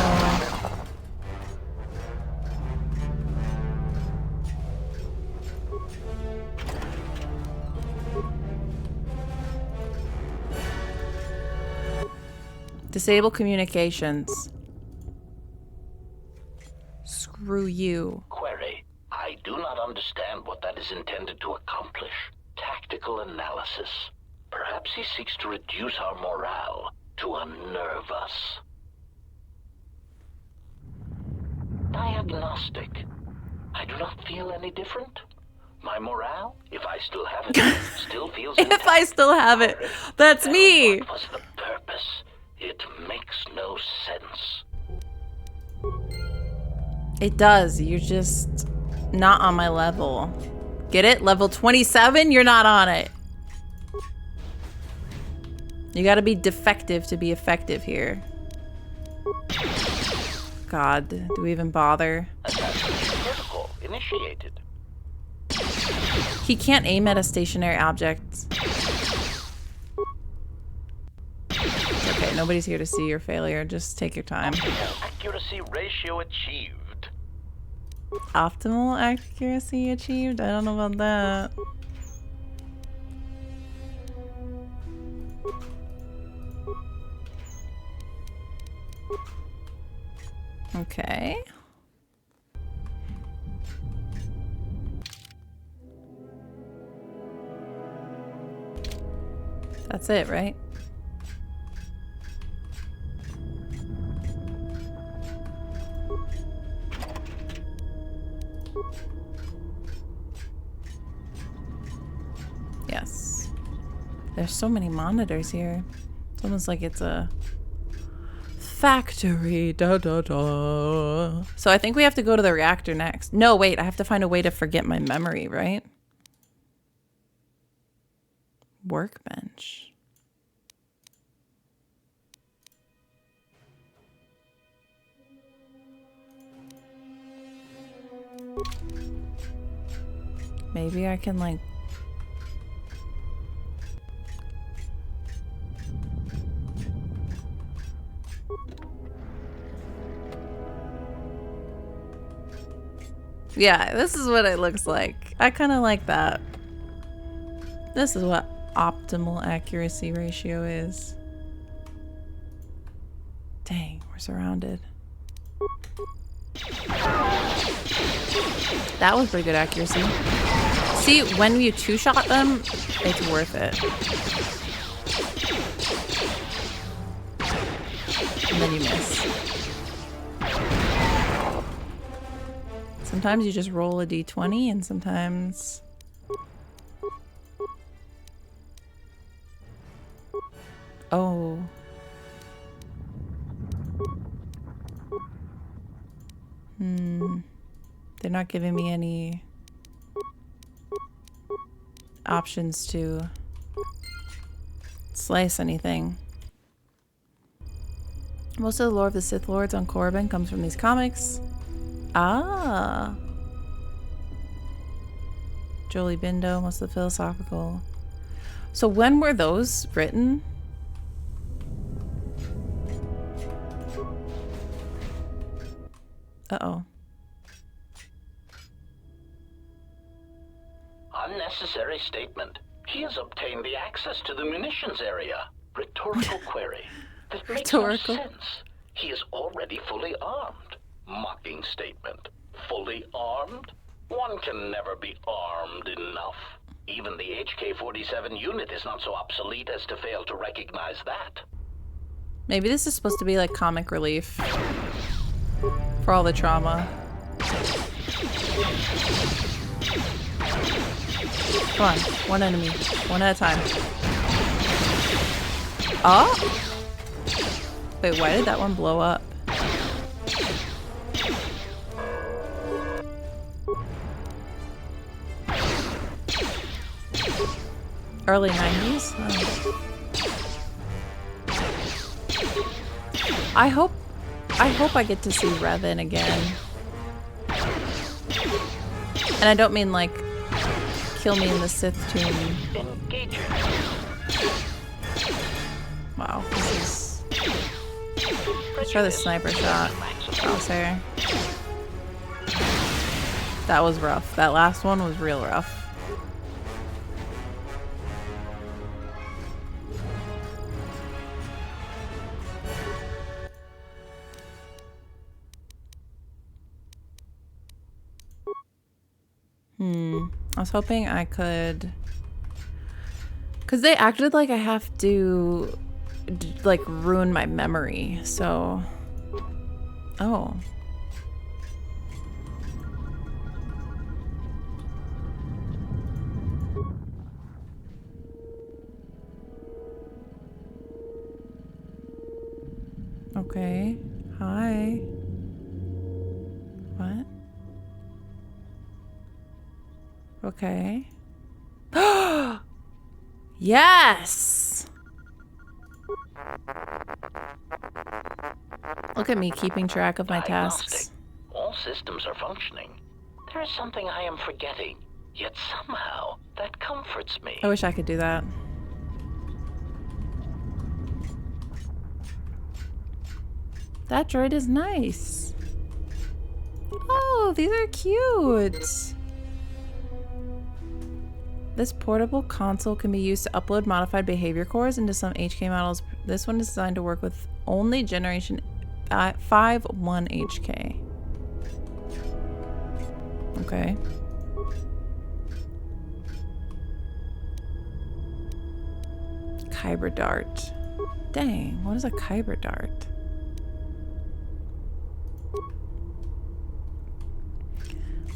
Disable communications. Screw you. Query. I do not understand what that is intended to accomplish. Tactical analysis. Perhaps he seeks to reduce our morale, to unnerve us. Diagnostic. I do not feel any different. My morale, if I still have it, still feels intact. If I still have it, that's me. What was the purpose? It makes no sense. It does. You're just not on my level. Get it? Level 27? You're not on it. You gotta be defective to be effective here. God, do we even bother? Protocol initiated. He can't aim at a stationary object. Okay, nobody's here to see your failure. Just take your time. Accuracy ratio achieved. Optimal accuracy achieved? I don't know about that. Okay. That's it, right? Yes. There's so many monitors here. It's almost like it's a factory. Da da da. So I think we have to go to the reactor next. No, wait, I have to find a way to forget my memory, right? Workbench. Maybe I can like yeah, this is what it looks like. I kind of like that. This is what optimal accuracy ratio is. Dang, we're surrounded. That was pretty good accuracy. See, when you two-shot them, it's worth it. And then you miss. Sometimes you just roll a d20 and sometimes... Oh. They're not giving me any options to slice anything. Most of the lore of the Sith Lords on Korriban comes from these comics. Ah. Jolie Bindo, most of the philosophical. So when were those written? Uh-oh. Unnecessary statement. He has obtained the access to the munitions area. Rhetorical query. That makes no sense. He is already fully armed. Mocking statement. Fully armed? One can never be armed enough. Even the HK-47 unit is not so obsolete as to fail to recognize that. Maybe this is supposed to be like comic relief for all the trauma. Come on, one enemy, one at a time. Oh! Wait, why did that one blow up? Early 90s? Oh. I hope I hope I get to see Revan again. And I don't mean like kill me in the Sith tomb. Wow, this is... Let's try the sniper shot. Crosshair. That was rough. That last one was real rough. I was hoping I could... Because they acted like I have to, like, ruin my memory, so... Oh. Okay. Hi. What? Okay. Yes! Look at me keeping track of my tasks. All systems are functioning. There is something I am forgetting, yet somehow that comforts me. I wish I could do that. That droid is nice. Oh, these are cute. This portable console can be used to upload modified behavior cores into some HK models. This one is designed to work with only generation 5.1 HK. Okay. Kyber dart. Dang, what is a kyber dart?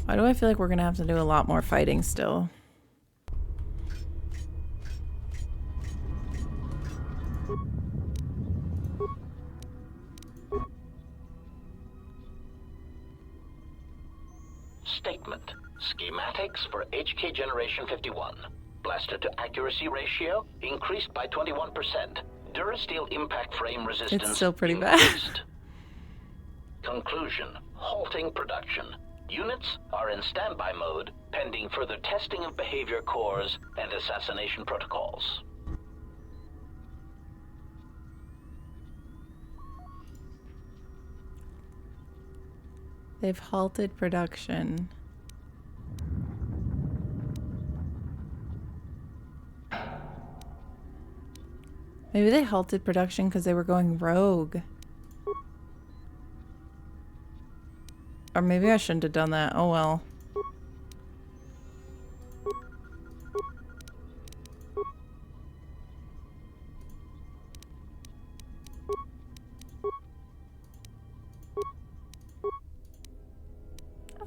Why do I feel like we're gonna have to do a lot more fighting still? Statement. Schematics for HK Generation 51. Blaster to accuracy ratio increased by 21%. Durasteel impact frame resistance It's still pretty bad. increased. Conclusion. Halting production. Units are in standby mode, pending further testing of behavior cores and assassination protocols. They've halted production. Maybe they halted production because they were going rogue. Or maybe I shouldn't have done that. Oh well.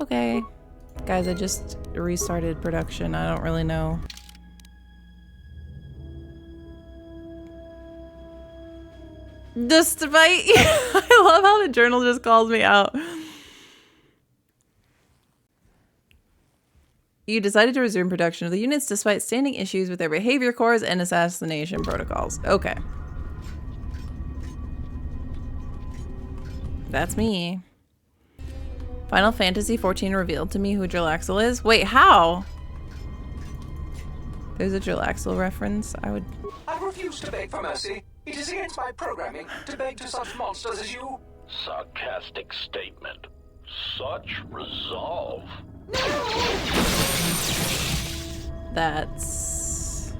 Okay. Guys, I just restarted production. I don't really know. Despite... I love how the journal just calls me out. You decided to resume production of the units despite standing issues with their behavior cores and assassination protocols. Okay. That's me. Final Fantasy XIV revealed to me who Drillaxel is. Wait, how? There's a Drillaxel reference. I refuse to beg for mercy. It is against my programming to beg to such monsters as you. Sarcastic statement. Such resolve. That's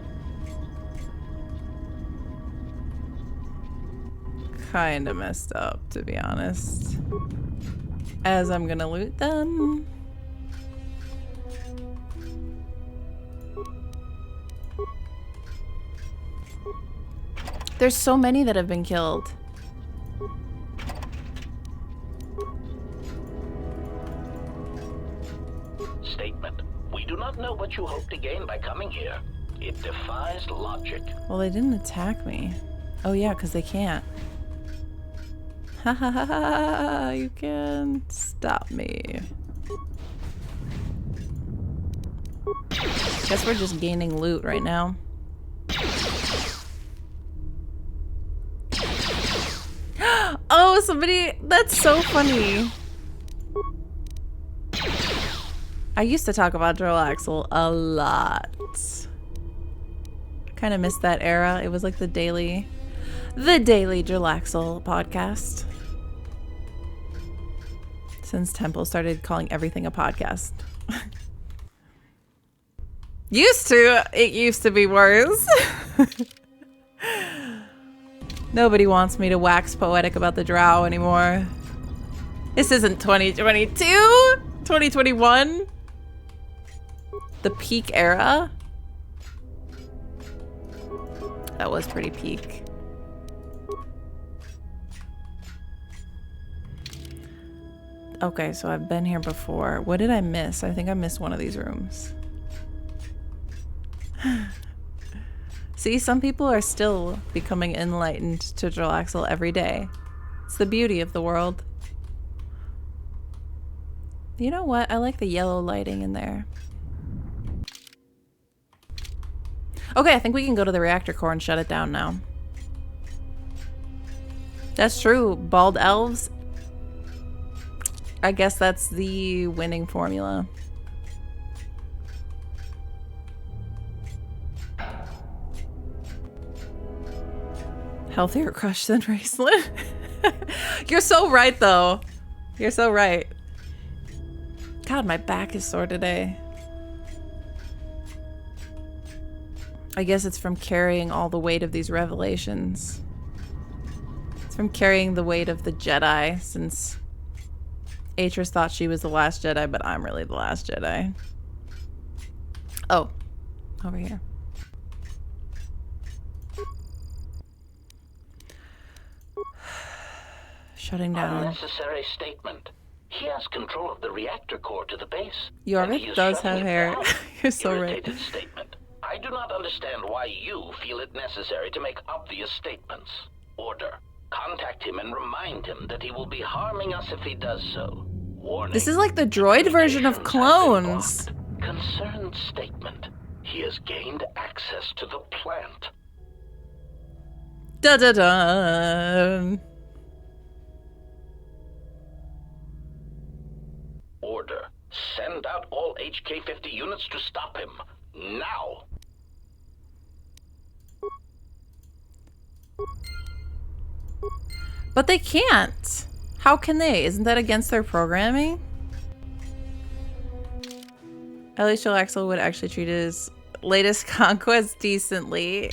kind of messed up, to be honest. As I'm gonna loot them. There's so many that have been killed. Statement. We do not know what you hope to gain by coming here. It defies logic. Well, they didn't attack me. Oh yeah, because they can't. Ha ha ha ha! You can't stop me. Guess we're just gaining loot right now. Oh, somebody... That's so funny. I used to talk about Droaxel a lot. Kind of missed that era. It was like the daily Droaxel podcast. Since Temple started calling everything a podcast. It used to be worse. Nobody wants me to wax poetic about the drow anymore. This isn't 2022, 2021. The peak era. That was pretty peak. Okay, so I've been here before. What did I miss? I think I missed one of these rooms. See, some people are still becoming enlightened to Droaxel every day. It's the beauty of the world. You know what? I like the yellow lighting in there. Okay, I think we can go to the reactor core and shut it down now. That's true. Bald elves. I guess that's the winning formula. Healthier crush than Raceland. You're so right, though. You're so right. God, my back is sore today. I guess it's from carrying all the weight of these revelations. It's from carrying the weight of the Jedi, since Atris thought she was the last Jedi, but I'm really the last Jedi. Oh, over here. Shutting down. Unnecessary statement. He has control of the reactor core to the base. Yorick does have hair. You're so right. Statement. I do not understand why you feel it necessary to make obvious statements. Order. Contact him and remind him that he will be harming us if he does so. Warning. This is like the droid version of clones. Concerned statement. He has gained access to the plant. Da-da-da. Order. Send out all HK-50 units to stop him. Now. But they can't. How can they? Isn't that against their programming? At least Droaxel would actually treat his latest conquest decently.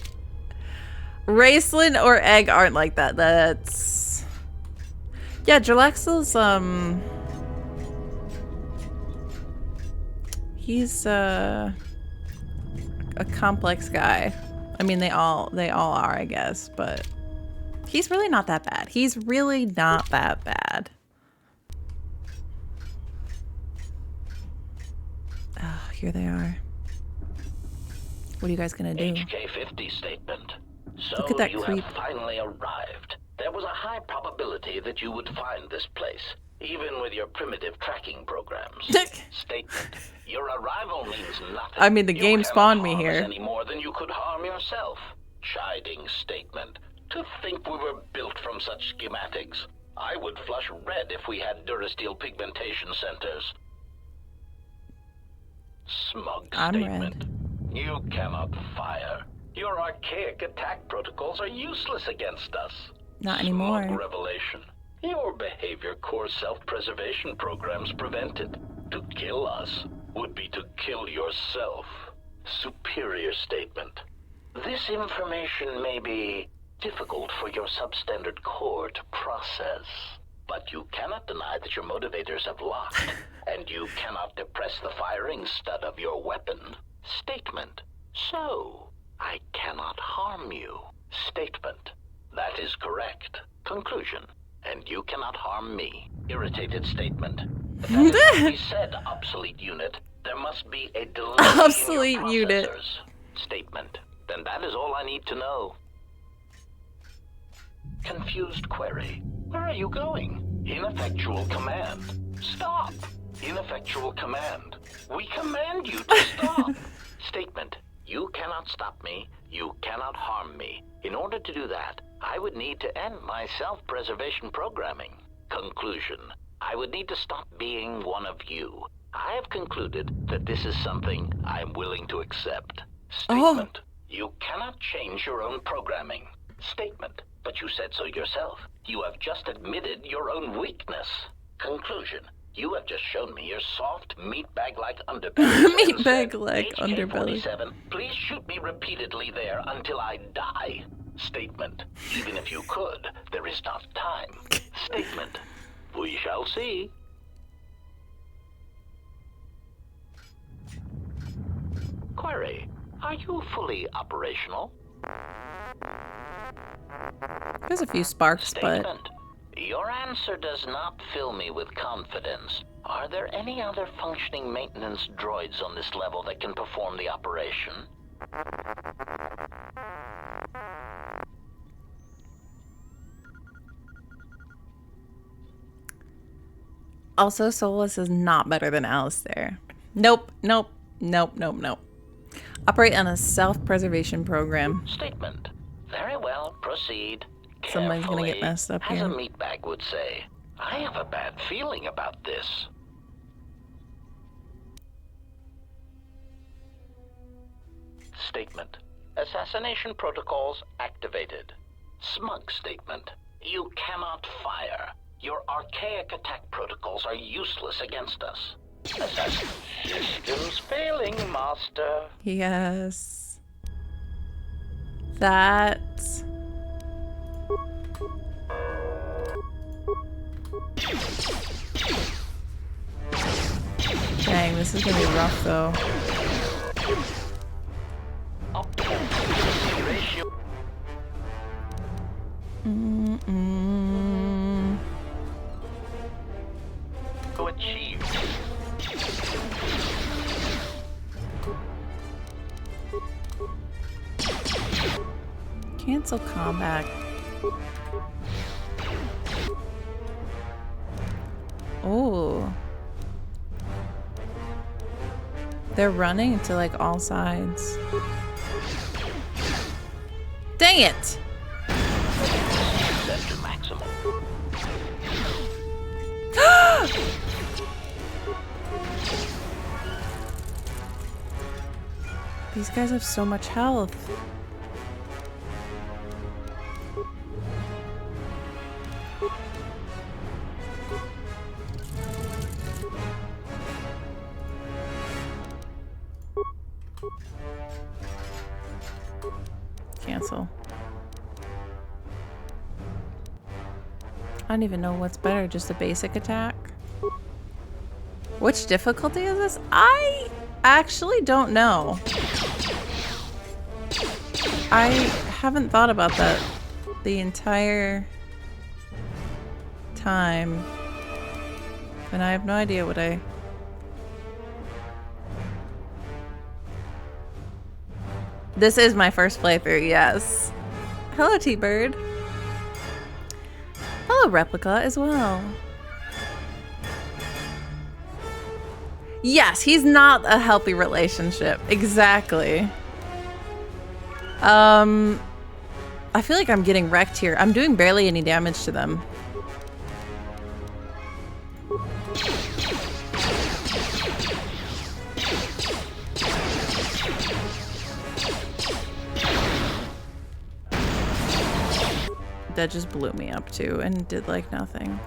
Raceland or Egg aren't like that. That's... Yeah, Droaxel's, he's, a complex guy. I mean, they all are, I guess, but... He's really not that bad. He's really not that bad. Oh, here they are. What are you guys gonna do? HK-50 statement. So look at that you creep. have finally arrived. There was a high probability that you would find this place, even with your primitive tracking programs. Statement. Your arrival means nothing. I mean, the game spawned me harm us here. Any more than you could harm yourself. Chiding statement. To think we were built from such schematics. I would flush red if we had Durasteel pigmentation centers. Smug statement. You cannot fire. Your archaic attack protocols are useless against us. Not anymore. Smug revelation. Your behavior core self-preservation programs prevented. To kill us would be to kill yourself. Superior statement. This information may be difficult for your substandard core to process, but you cannot deny that your motivators have locked, and you cannot depress the firing stud of your weapon. Statement. So, I cannot harm you. Statement. That is correct. Conclusion. And you cannot harm me. Irritated statement. If that is what we said, obsolete unit, there must be a delay Obsolete in your unit. processors. Statement. Then that is all I need to know. Confused query. Where are you going? Ineffectual command. Stop. Ineffectual command. We command you to stop. Statement. You cannot stop me, You cannot harm me. In order to do that, I would need to end my self-preservation programming. Conclusion. I would need to stop being one of you. I have concluded that this is something I am willing to accept. Statement. You cannot change your own programming. Statement. But you said so yourself. You have just admitted your own weakness. Conclusion. You have just shown me your soft, meatbag-like underbelly. Meatbag-like underbelly. HK-47, please shoot me repeatedly there until I die. Statement. Even if you could, there is not time. Statement. We shall see. Query. Are you fully operational? There's a few sparks, Statement. but... Your answer does not fill me with confidence. Are there any other functioning maintenance droids on this level that can perform the operation? Also, Solus is not better than Alistair. Nope, nope, nope, nope, nope. Operate on a self-preservation program. Statement. Very well, proceed. Somebody's gonna get Carefully, messed up as here. a meatbag would say. I have a bad feeling about this. Statement. Assassination protocols activated. Smug statement. You cannot fire. Your archaic attack protocols are useless against us. Assassin systems failing, Master. Yes. That... Dang, this is gonna be rough though. Optimal ratio. To achieve. Cancel combat. Oh. They're running to like all sides. Dang it! Set to maximum. These guys have so much health. Cancel. I don't even know what's better, just a basic attack. Which difficulty is this? I actually don't know. I haven't thought about that the entire time. And I have no idea what I... This is my first playthrough, yes. Hello, T-Bird. Hello, Replica, as well. Yes, he's not a healthy relationship. Exactly. I feel like I'm getting wrecked here. I'm doing barely any damage to them. That just blew me up too and did like nothing.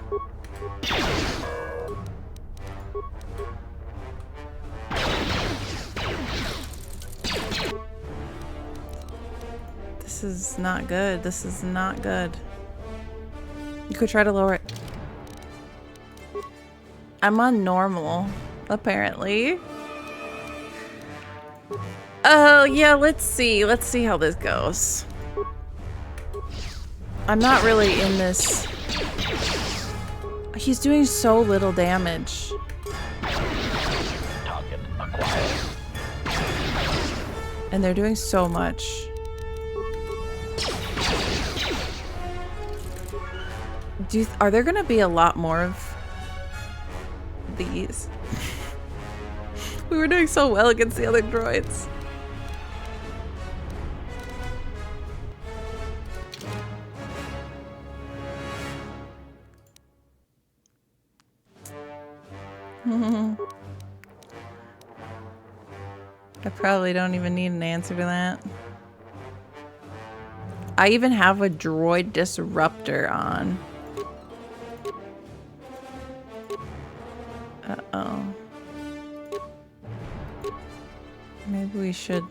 This is not good. This is not good. You could try to lower it. I'm on normal, apparently. Oh, yeah, let's see. Let's see how this goes. I'm not really in this. He's doing so little damage. Target acquired. And they're doing so much. Are there gonna be a lot more of these? We were doing so well against the other droids. I probably don't even need an answer to that. I even have a droid disruptor on. Uh-oh. Maybe we should...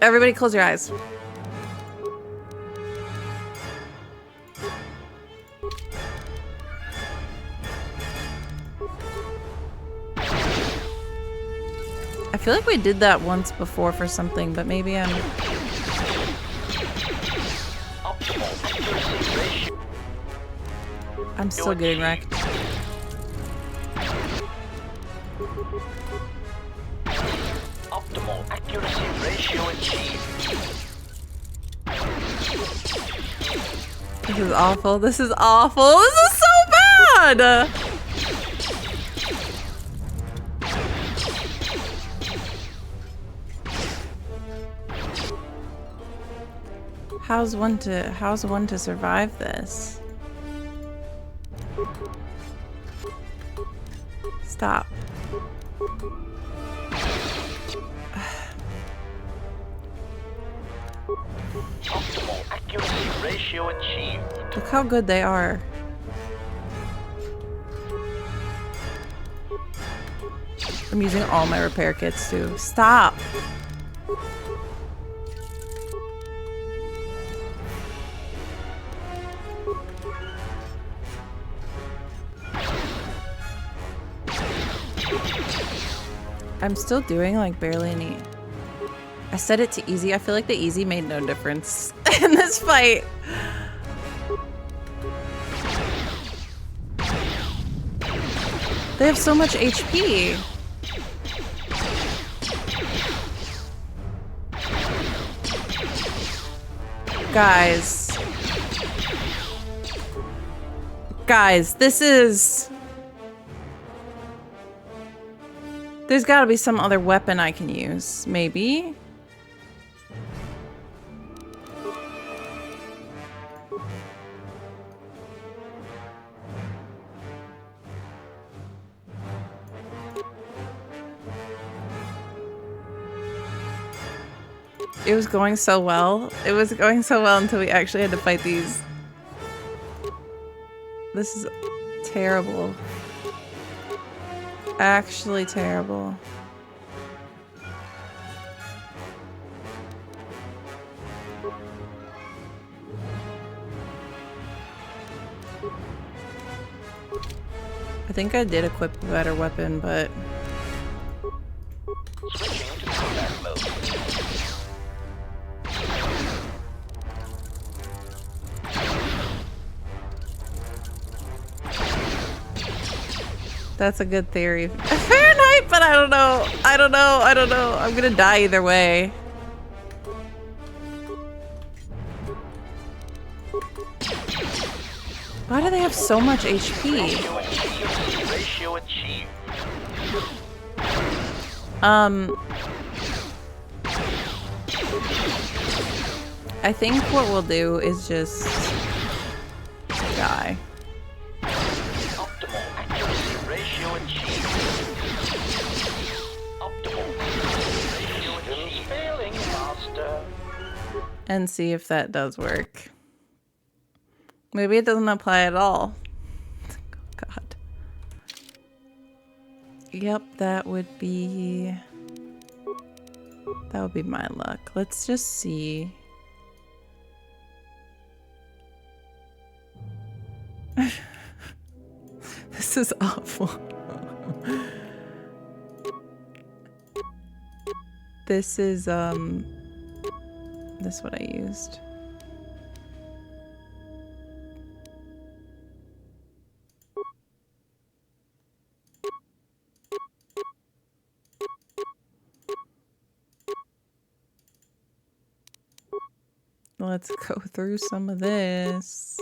Everybody close your eyes. I feel like we did that once before for something, but maybe I'm... I'm still getting wrecked. Optimal accuracy ratio achieved. This is awful. This is awful. This is so bad! How's one to survive this? Stop. Optimal accuracy ratio achieved. Look how good they are. I'm using all my repair kits too. Stop! I'm still doing like barely any. I set it to easy. I feel like the easy made no difference in this fight. They have so much HP. Guys. Guys, this is... There's gotta be some other weapon I can use, maybe? It was going so well. It was going so well until we actually had to fight these. This is terrible. Actually terrible. I think I did equip a better weapon, but... Switching to combat mode. That's a good theory. Fahrenheit, but I don't know. I don't know. I'm gonna die either way. Why do they have so much HP? Ratio achieved. I think what we'll do is just die. Optimal accuracy ratio achieved. Optimal ratio achieved. Failing, master. And see if that does work. Maybe it doesn't apply at all. Oh, God. Yep, that would be my luck. Let's just see. This is awful. This is this is what I used. Let's go through some of this.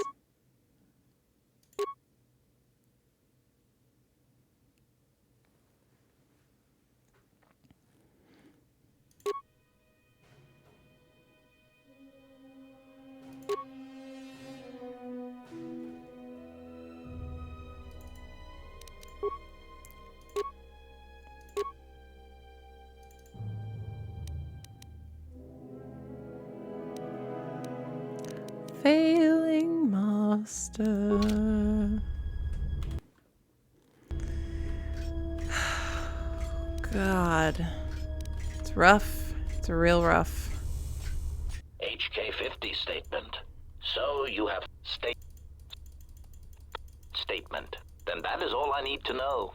Failing master. God. It's rough. It's real rough. HK50 statement. So you have statement. Then that is all I need to know.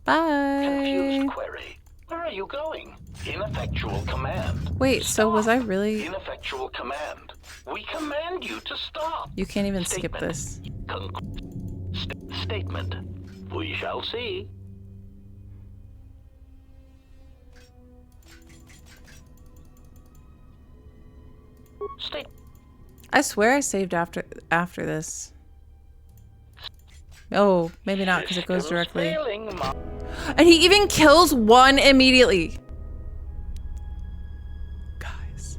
Bye. Confused query. Where are you going? Ineffectual command. Wait, so was I really... Ineffectual command. We command you to stop. You can't even skip this. Statement. We shall see. I swear I saved after this. Oh, maybe not, because it goes directly. And he even kills one immediately. Guys.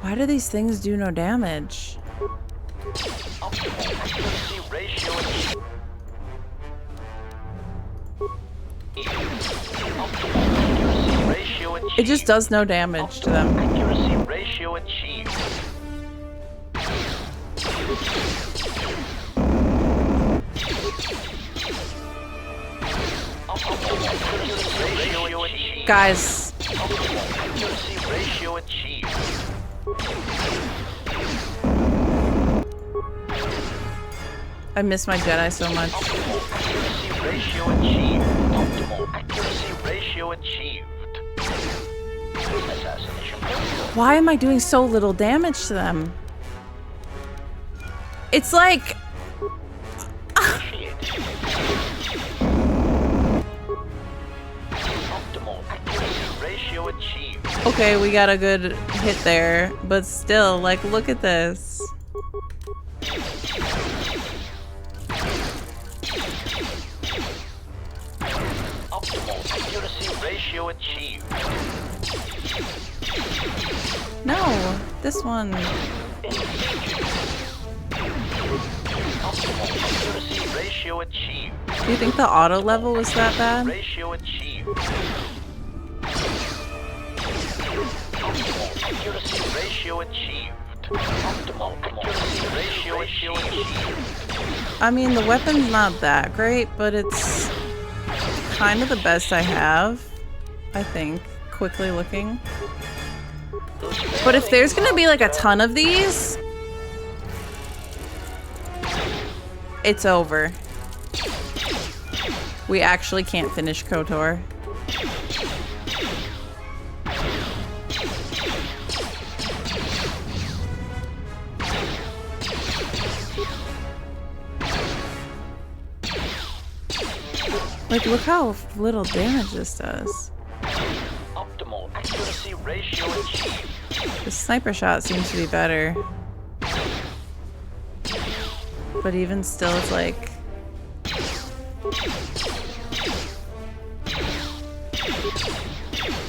Why do these things do no damage? It just does no damage to them. Accuracy ratio achieved. Guys. Accuracy ratio achieved. I miss my Jedi so much. Accuracy ratio achieved. Optimal accuracy ratio achieved. Assassination. Why am I doing so little damage to them? It's like... Optimal accuracy ratio achieved. Okay, we got a good hit there, but still, like, look at this. Optimal accuracy ratio achieved. No, this one. Optimal accuracy ratio achieved. Do you think the auto level was that bad? Ratio achieved. Optimal accuracy ratio achieved. Optimal accuracy ratio achieved. I mean, the weapon's not that great, but it's kind of the best I have, I think, quickly looking. But if there's gonna be like a ton of these, it's over. We actually can't finish KOTOR. Like, look how little damage this does. Optimal accuracy ratio achieved. The sniper shot seems to be better. But even still, it's like...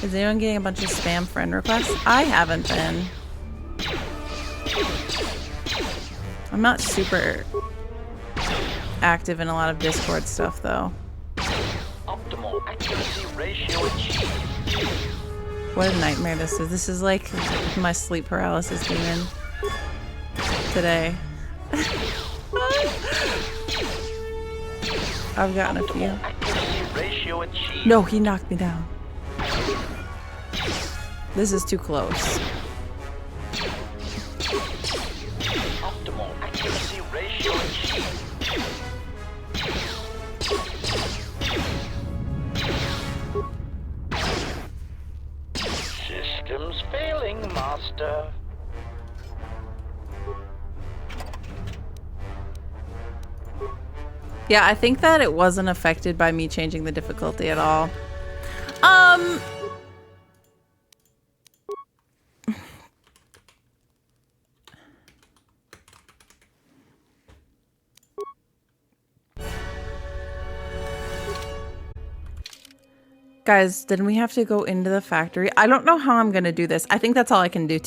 Is anyone getting a bunch of spam friend requests? I haven't been. I'm not super active in a lot of Discord stuff, though. Optimal accuracy ratio achieved. What a nightmare this is. This is like my sleep paralysis demon today. I've gotten a few. Accuracy ratio achieved. No, he knocked me down. This is too close. Optimal accuracy ratio achieved. Systems failing, Master. Yeah, I think that it wasn't affected by me changing the difficulty at all. Guys, didn't we have to go into the factory? I don't know how I'm gonna do this. I think that's all I can do